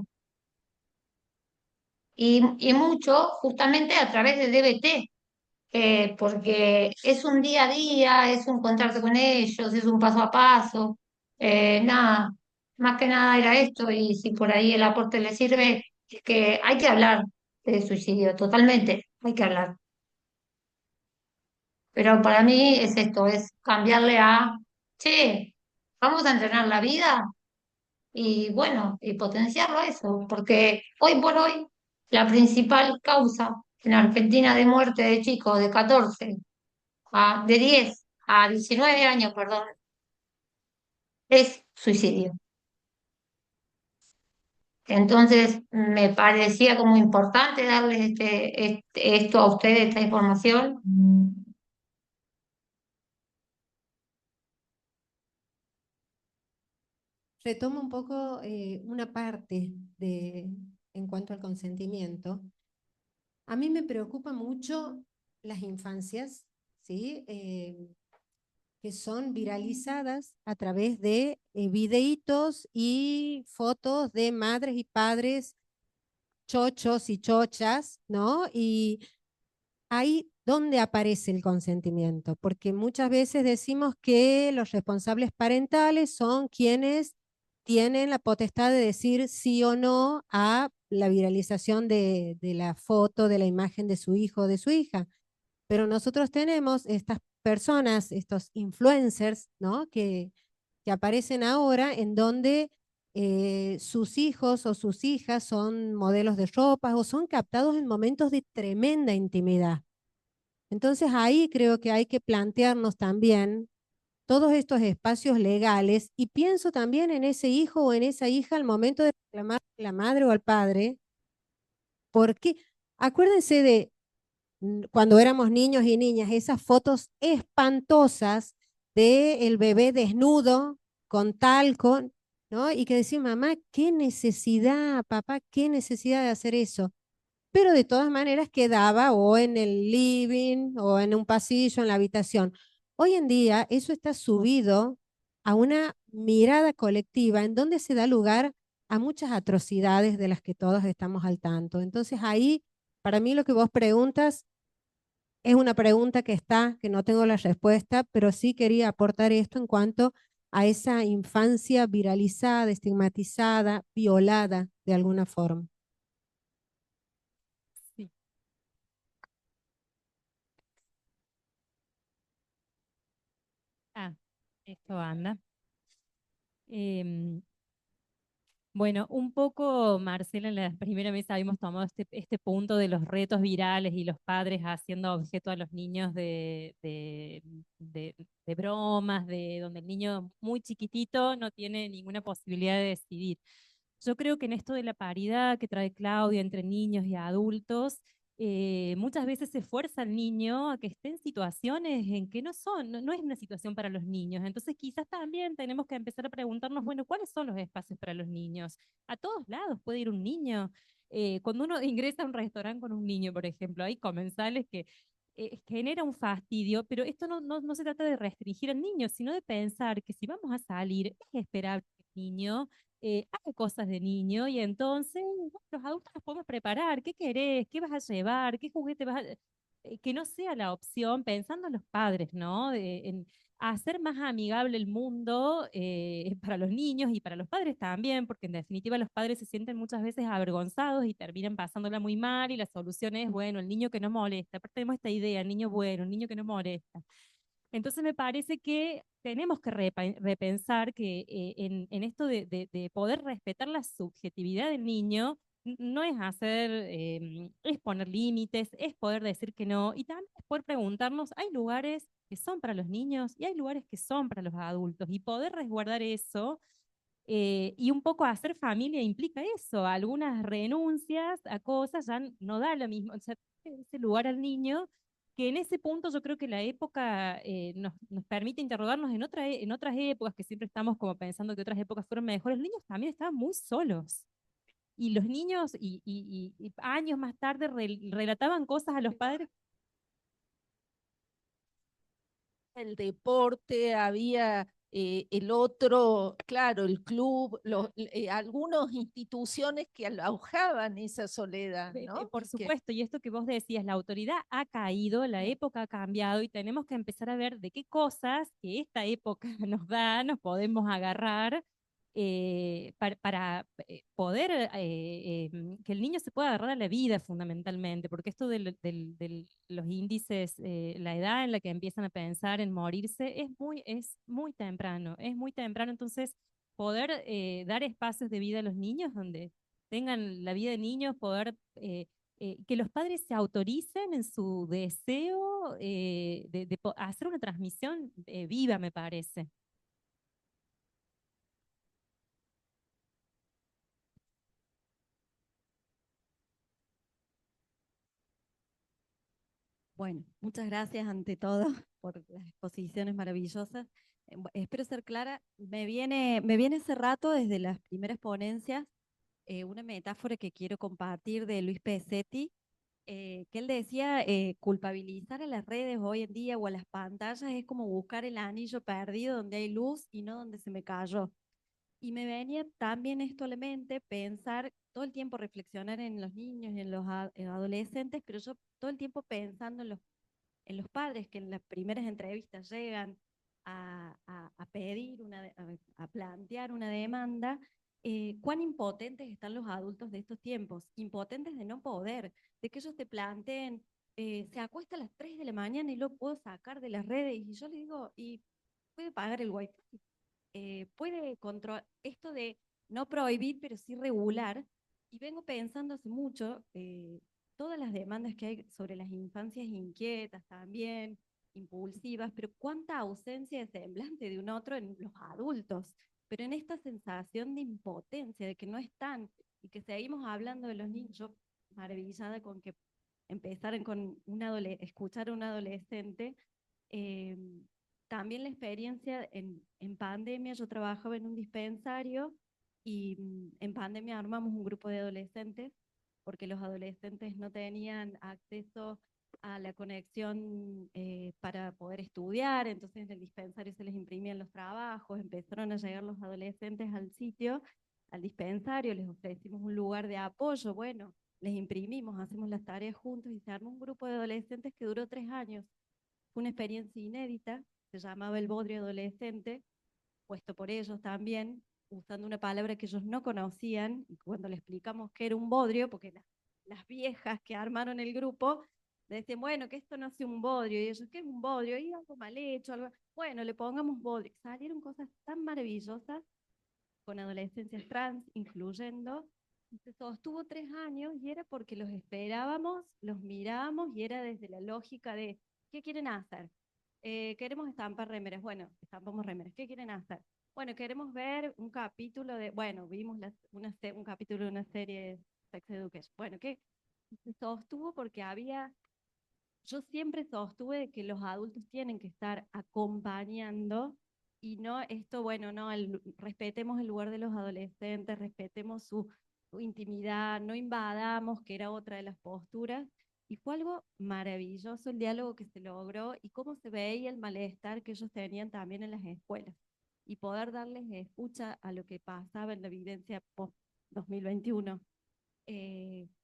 Y mucho justamente a través de DBT, porque es un día a día, es un encontrarse con ellos, es un paso a paso. Nada, más que nada era esto, y si por ahí el aporte le sirve, es que hay que hablar de suicidio, totalmente, hay que hablar. Pero para mí es esto, es cambiarle a, che, vamos a entrenar la vida y bueno, y potenciarlo a eso, porque hoy por hoy la principal causa en Argentina de muerte de chicos de 14 de 10 a 19 años, perdón, es suicidio. Entonces, me parecía como importante darles esto a ustedes, esta información. Retomo un poco una parte en cuanto al consentimiento. A mí me preocupa mucho las infancias, ¿sí? Que son viralizadas a través de videitos y fotos de madres y padres chochos y chochas, ¿no? Y ahí donde aparece el consentimiento, porque muchas veces decimos que los responsables parentales son quienes tienen la potestad de decir sí o no a la viralización de la foto, de la imagen de su hijo o de su hija. Pero nosotros tenemos estas personas, estos influencers, ¿no? Que aparecen ahora en donde sus hijos o sus hijas son modelos de ropa o son captados en momentos de tremenda intimidad. Entonces ahí creo que hay que plantearnos también todos estos espacios legales y pienso también en ese hijo o en esa hija al momento de reclamar a la madre o al padre, porque acuérdense de cuando éramos niños y niñas, esas fotos espantosas del bebé desnudo con talco, ¿no? Y que decía, mamá, qué necesidad, papá, qué necesidad de hacer eso. Pero de todas maneras quedaba o en el living o en un pasillo, en la habitación. Hoy en día eso está subido a una mirada colectiva en donde se da lugar a muchas atrocidades de las que todos estamos al tanto. Entonces ahí, para mí lo que vos preguntas es una pregunta que está, que no tengo la respuesta, pero sí quería aportar esto en cuanto a esa infancia viralizada, estigmatizada, violada de alguna forma. Esto anda. Bueno, un poco, Marcela, en la primera mesa habíamos tomado este punto de los retos virales y los padres haciendo objeto a los niños de bromas, de donde el niño muy chiquitito no tiene ninguna posibilidad de decidir. Yo creo que en esto de la paridad que trae Claudia entre niños y adultos, muchas veces se fuerza al niño a que esté en situaciones en que no es una situación para los niños. Entonces quizás también tenemos que empezar a preguntarnos, bueno, ¿cuáles son los espacios para los niños? A todos lados puede ir un niño. Cuando uno ingresa a un restaurante con un niño, por ejemplo, hay comensales que genera un fastidio, pero esto no se trata de restringir al niño, sino de pensar que si vamos a salir, es esperable que el niño haga cosas de niño y entonces bueno, los adultos nos podemos preparar. ¿Qué querés? ¿Qué vas a llevar? ¿Qué juguete vas a...? Que no sea la opción, pensando en los padres, ¿no? En hacer más amigable el mundo para los niños y para los padres también, porque en definitiva los padres se sienten muchas veces avergonzados y terminan pasándola muy mal y la solución es, bueno, el niño que no molesta. Aparte tenemos esta idea, el niño bueno, el niño que no molesta. Entonces me parece que tenemos que repensar que en esto de poder respetar la subjetividad del niño, no es es poner límites, es poder decir que no, y también es poder preguntarnos, hay lugares que son para los niños y hay lugares que son para los adultos, y poder resguardar eso. Y un poco hacer familia implica eso, algunas renuncias a cosas ya no da lo mismo, o sea, ese lugar al niño, que en ese punto yo creo que la época nos permite interrogarnos en otras épocas, que siempre estamos como pensando que otras épocas fueron mejores. Los niños también estaban muy solos. Y los niños, y años más tarde, relataban cosas a los padres. El deporte, había el otro, claro, el club, algunas instituciones que alojaban esa soledad, ¿no? Por supuesto, y esto que vos decías, la autoridad ha caído, la época ha cambiado y tenemos que empezar a ver de qué cosas que esta época nos da, nos podemos agarrar para poder que el niño se pueda agarrar a la vida fundamentalmente, porque esto de los índices, la edad en la que empiezan a pensar en morirse es muy temprano, entonces poder dar espacios de vida a los niños donde tengan la vida de niños, poder que los padres se autoricen en su deseo de hacer una transmisión viva, me parece. Bueno, muchas gracias ante todo por las exposiciones maravillosas. Espero ser clara. Me viene hace rato desde las primeras ponencias una metáfora que quiero compartir de Luis Pesetti, que él decía, culpabilizar a las redes hoy en día o a las pantallas es como buscar el anillo perdido donde hay luz y no donde se me cayó. Y me venía también esto a la mente, pensar todo el tiempo, reflexionar en los niños y en los adolescentes, pero yo todo el tiempo pensando en los padres que en las primeras entrevistas llegan a pedir, a plantear una demanda. Cuán impotentes están los adultos de estos tiempos, impotentes de no poder, de que ellos te planteen, se acuesta a las 3 de la mañana y lo puedo sacar de las redes, y yo le digo, y puede pagar el wifi, puede controlar esto de no prohibir, pero sí regular. Y vengo pensando hace mucho todas las demandas que hay sobre las infancias inquietas también, impulsivas, pero cuánta ausencia de semblante de un otro en los adultos, pero en esta sensación de impotencia, de que no están, y que seguimos hablando de los niños. Yo maravillada con que empezaran con escuchar a un adolescente. eh, También la experiencia en pandemia, yo trabajaba en un dispensario y en pandemia armamos un grupo de adolescentes porque los adolescentes no tenían acceso a la conexión para poder estudiar, entonces en el dispensario se les imprimían los trabajos, empezaron a llegar los adolescentes al sitio, al dispensario, les ofrecimos un lugar de apoyo, bueno, les imprimimos, hacemos las tareas juntos y se armó un grupo de adolescentes que duró 3 años. Fue una experiencia inédita, se llamaba el bodrio adolescente, puesto por ellos también, usando una palabra que ellos no conocían, y cuando le explicamos que era un bodrio, porque las viejas que armaron el grupo decían, bueno, que esto no hace un bodrio, y ellos, ¿qué es un bodrio? Y algo mal hecho, algo, bueno, le pongamos bodrio. Salieron cosas tan maravillosas con adolescencias trans, incluyendo, y se sostuvo 3 años y era porque los esperábamos, los mirábamos y era desde la lógica de, ¿qué quieren hacer? Queremos estampar remeras, bueno, estampamos remeras, ¿qué quieren hacer? Bueno, queremos ver un capítulo de, bueno, vimos un capítulo de una serie Sex Education, bueno, ¿qué? Se sostuvo porque yo siempre sostuve que los adultos tienen que estar acompañando y no esto, bueno, no, respetemos el lugar de los adolescentes, respetemos su intimidad, no invadamos, que era otra de las posturas. Y fue algo maravilloso el diálogo que se logró y cómo se veía el malestar que ellos tenían también en las escuelas. Y poder darles escucha a lo que pasaba en la vivencia post-2021,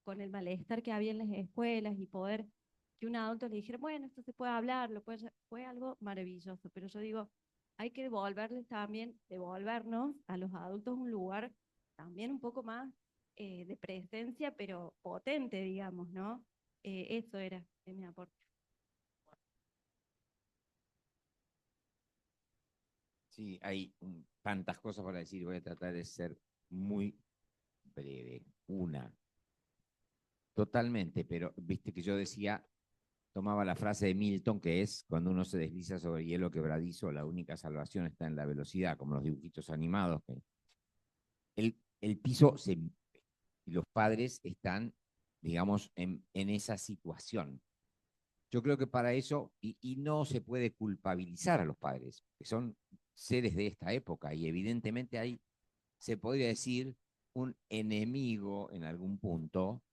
con el malestar que había en las escuelas y poder que un adulto le dijera, bueno, esto se puede hablar, fue algo maravilloso. Pero yo digo, hay que devolvernos a los adultos un lugar también un poco más de presencia, pero potente, digamos, ¿no? Eso era mi aporte. Sí, hay tantas cosas para decir, voy a tratar de ser muy breve. Una, totalmente, pero viste que yo decía, tomaba la frase de Milton, que es, cuando uno se desliza sobre hielo quebradizo, la única salvación está en la velocidad, como los dibujitos animados. El piso se mueve y los padres están, digamos, en esa situación. Yo creo que para eso, y no se puede culpabilizar a los padres, que son seres de esta época, y evidentemente hay, se podría decir, un enemigo en algún punto,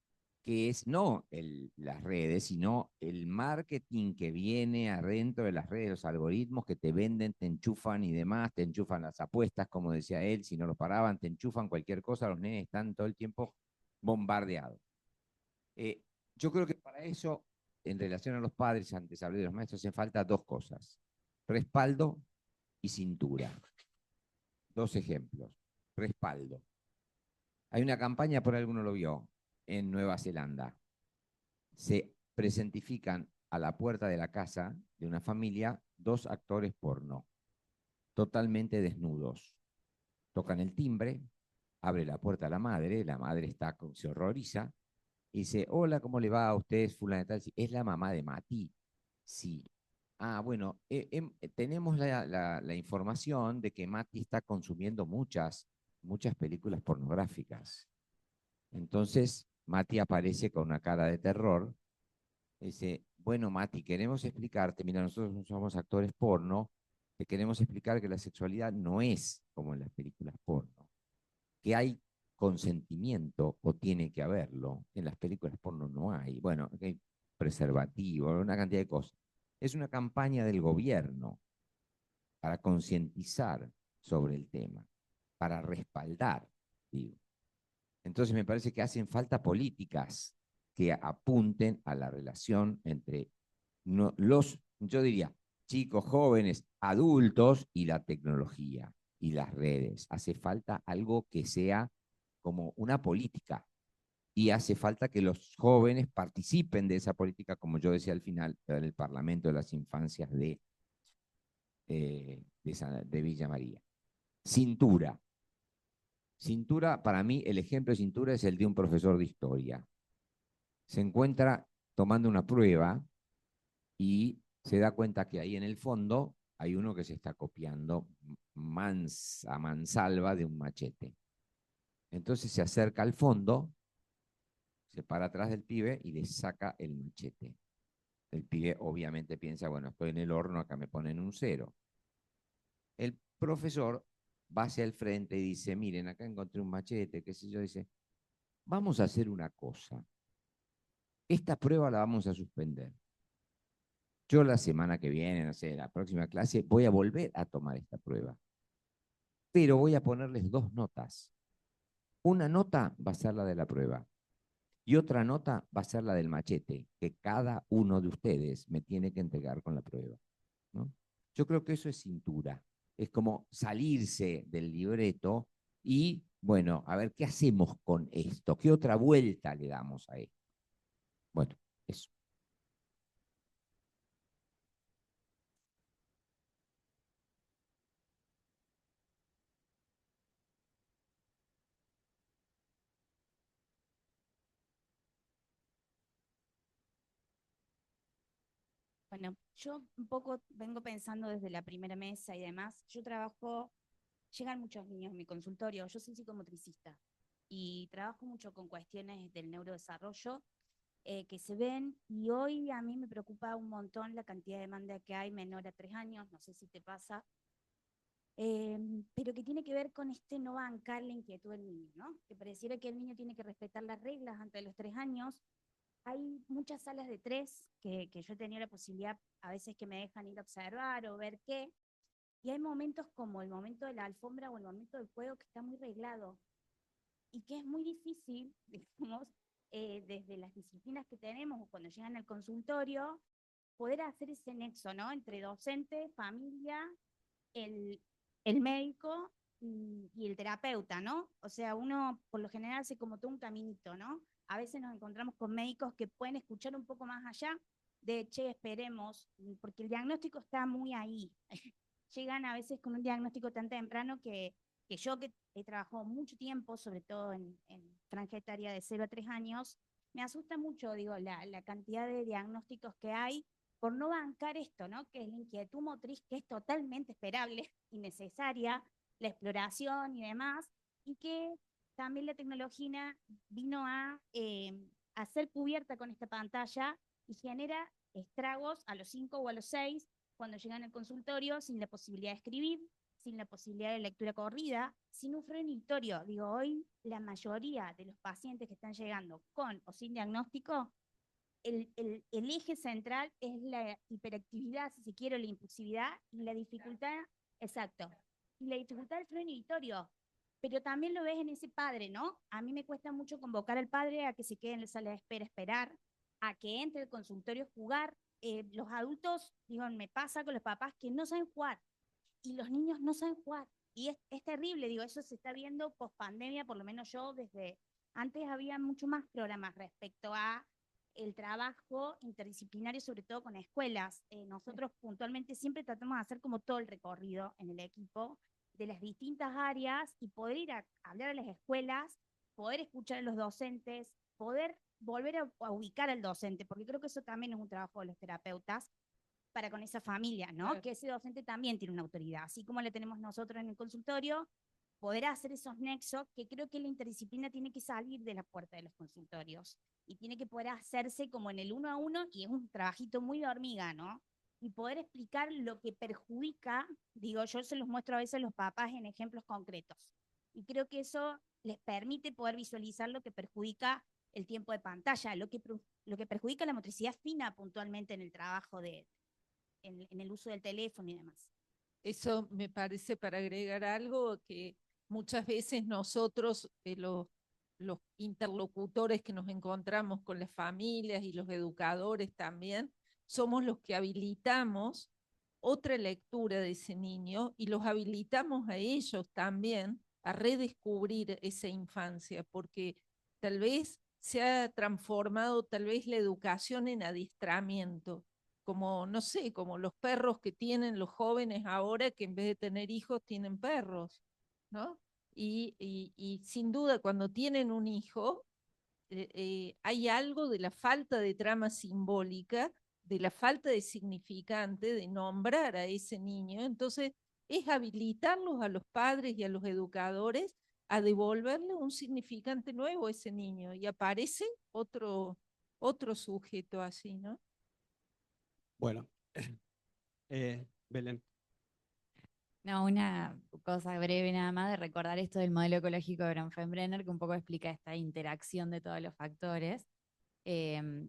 que es no las redes, sino el marketing que viene adentro de las redes, los algoritmos que te venden, te enchufan y demás, te enchufan las apuestas, como decía él, si no lo paraban, te enchufan cualquier cosa, los nenes están todo el tiempo bombardeados. Yo creo que para eso, en relación a los padres, antes hablé de los maestros, hacen falta 2 cosas: respaldo y cintura. 2 ejemplos. Respaldo. Hay una campaña, por alguno lo vio, en Nueva Zelanda. Se presentifican a la puerta de la casa de una familia 2 actores porno, totalmente desnudos. Tocan el timbre, abre la puerta a la madre se horroriza, y dice, hola, ¿cómo le va a usted, fulana de tal? ¿Es la mamá de Mati? Sí. Ah, bueno, tenemos la información de que Mati está consumiendo muchas películas pornográficas. Entonces, Mati aparece con una cara de terror. Dice, bueno, Mati, queremos explicarte, mira, nosotros no somos actores porno, te queremos explicar que la sexualidad no es como en las películas porno, que hay consentimiento, o tiene que haberlo. En las películas porno no hay. Bueno, hay preservativo, una cantidad de cosas. Es una campaña del gobierno para concientizar sobre el tema, para respaldar, digo. Entonces me parece que hacen falta políticas que apunten a la relación entre yo diría, chicos, jóvenes, adultos y la tecnología y las redes. Hace falta algo que sea como una política, y hace falta que los jóvenes participen de esa política, como yo decía al final, en el Parlamento de las Infancias de Villa María. Cintura. Cintura, para mí, el ejemplo de cintura es el de un profesor de historia. Se encuentra tomando una prueba y se da cuenta que ahí en el fondo hay uno que se está copiando a mansalva de un machete. Entonces se acerca al fondo, se para atrás del pibe y le saca el machete. El pibe obviamente piensa, bueno, estoy en el horno, acá me ponen un 0. El profesor va hacia el frente y dice, miren, acá encontré un machete, qué sé yo, dice, vamos a hacer una cosa. Esta prueba la vamos a suspender. Yo la semana que viene, no sé, la próxima clase, voy a volver a tomar esta prueba. Pero voy a ponerles 2 notas. Una nota va a ser la de la prueba y otra nota va a ser la del machete, que cada uno de ustedes me tiene que entregar con la prueba, ¿no? Yo creo que eso es cintura. Es como salirse del libreto y, bueno, a ver, ¿qué hacemos con esto? ¿Qué otra vuelta le damos a esto? Bueno, eso. Bueno, yo un poco vengo pensando desde la primera mesa y demás. Yo trabajo, llegan muchos niños en mi consultorio, yo soy psicomotricista y trabajo mucho con cuestiones del neurodesarrollo que se ven, y hoy a mí me preocupa un montón la cantidad de demanda que hay menor a 3 años, no sé si te pasa, pero que tiene que ver con este no bancar la inquietud del niño, ¿no? Que pareciera que el niño tiene que respetar las reglas antes de los 3 años. Hay muchas salas de 3 que yo he tenido la posibilidad, a veces que me dejan ir a observar o ver qué, y hay momentos como el momento de la alfombra o el momento del juego que está muy reglado y que es muy difícil, digamos, desde las disciplinas que tenemos o cuando llegan al consultorio, poder hacer ese nexo, ¿no? Entre docente, familia, el médico y el terapeuta, ¿no? O sea, uno por lo general hace como todo un caminito, ¿no? A veces nos encontramos con médicos que pueden escuchar un poco más allá de, che, esperemos, porque el diagnóstico está muy ahí. Llegan a veces con un diagnóstico tan temprano que yo que he trabajado mucho tiempo, sobre todo en franja etaria de 0 a 3 años, me asusta mucho, digo, la cantidad de diagnósticos que hay por no bancar esto, ¿no? Que es la inquietud motriz, que es totalmente esperable y necesaria, la exploración y demás, y que también la tecnología vino a ser cubierta con esta pantalla y genera estragos a los 5 o a los 6 cuando llegan al consultorio sin la posibilidad de escribir, sin la posibilidad de lectura corrida, sin un freno inhibitorio. Digo, hoy la mayoría de los pacientes que están llegando con o sin diagnóstico, el eje central es la hiperactividad, si se quiere, o la impulsividad, y la dificultad, exacto, y la dificultad del freno inhibitorio. Pero también lo ves en ese padre, ¿no? A mí me cuesta mucho convocar al padre a que se quede en la sala de espera, esperar, a que entre al consultorio a jugar. Los adultos, digo, me pasa con los papás que no saben jugar, y los niños no saben jugar. Y es terrible, digo, eso se está viendo post pandemia, por lo menos yo desde antes había mucho más programas respecto a el trabajo interdisciplinario, sobre todo con escuelas. Nosotros puntualmente siempre tratamos de hacer como todo el recorrido en el equipo de las distintas áreas y poder ir a hablar a las escuelas, poder escuchar a los docentes, poder volver a ubicar al docente, porque creo que eso también es un trabajo de los terapeutas, para con esa familia, ¿no? Claro. Que ese docente también tiene una autoridad, así como la tenemos nosotros en el consultorio, poder hacer esos nexos, que creo que la interdisciplina tiene que salir de la puerta de los consultorios y tiene que poder hacerse como en el 1 a 1, y es un trabajito muy de hormiga, ¿no? Y poder explicar lo que perjudica, digo, yo se los muestro a veces a los papás en ejemplos concretos, y creo que eso les permite poder visualizar lo que perjudica el tiempo de pantalla, lo que perjudica la motricidad fina puntualmente en el trabajo en el uso del teléfono y demás. Eso me parece, para agregar algo, que muchas veces nosotros, los interlocutores que nos encontramos con las familias y los educadores también, somos los que habilitamos otra lectura de ese niño y los habilitamos a ellos también a redescubrir esa infancia, porque tal vez se ha transformado tal vez la educación en adiestramiento, como, no sé, como los perros que tienen los jóvenes ahora, que en vez de tener hijos tienen perros, ¿no? Y sin duda cuando tienen un hijo, hay algo de la falta de trama simbólica, de la falta de significante, de nombrar a ese niño. Entonces es habilitarlos a los padres y a los educadores a devolverle un significante nuevo a ese niño, y aparece otro sujeto así, ¿no? Bueno, Belén. No, una cosa breve nada más de recordar esto del modelo ecológico de Bronfenbrenner, que un poco explica esta interacción de todos los factores,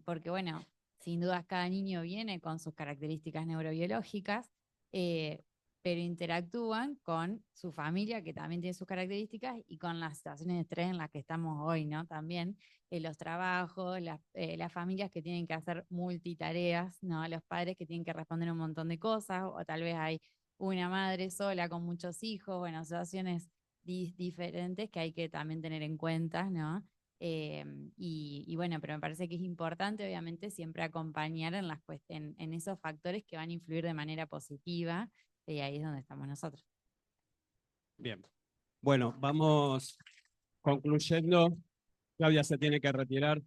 porque bueno, sin dudas cada niño viene con sus características neurobiológicas, pero interactúan con su familia, que también tiene sus características, y con las situaciones de estrés en las que estamos hoy, ¿no? También los trabajos, las familias que tienen que hacer multitareas, ¿no? Los padres que tienen que responder un montón de cosas, o tal vez hay una madre sola con muchos hijos, bueno, situaciones diferentes que hay que también tener en cuenta, ¿no? Y bueno, pero me parece que es importante, obviamente, siempre acompañar en esos factores que van a influir de manera positiva, y ahí es donde estamos nosotros. Bien. Bueno, vamos concluyendo. Claudia se tiene que retirar.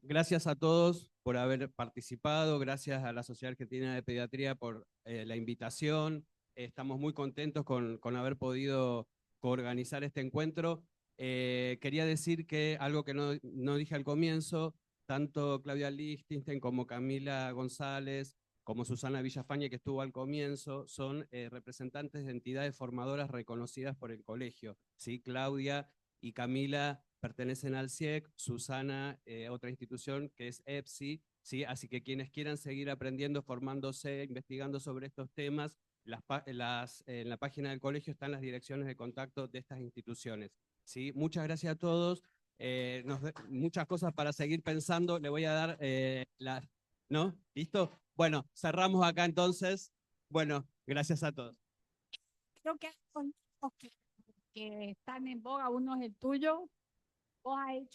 Gracias a todos por haber participado, gracias a la Sociedad Argentina de Pediatría por la invitación. Estamos muy contentos con haber podido coorganizar este encuentro. Quería decir que algo que no dije al comienzo, tanto Claudia Lichtenstein como Camila González, como Susana Villafañe, que estuvo al comienzo, son representantes de entidades formadoras reconocidas por el colegio, ¿sí? Claudia y Camila pertenecen al CIEC, Susana, otra institución que es EPSI, ¿sí? Así que quienes quieran seguir aprendiendo, formándose, investigando sobre estos temas, en la página del colegio están las direcciones de contacto de estas instituciones, ¿sí? Muchas gracias a todos. Muchas cosas para seguir pensando. Le voy a dar ¿no? ¿Listo? Bueno, cerramos acá entonces. Bueno, gracias a todos. Creo que son los que están en boga, uno es el tuyo. Vos has hecho un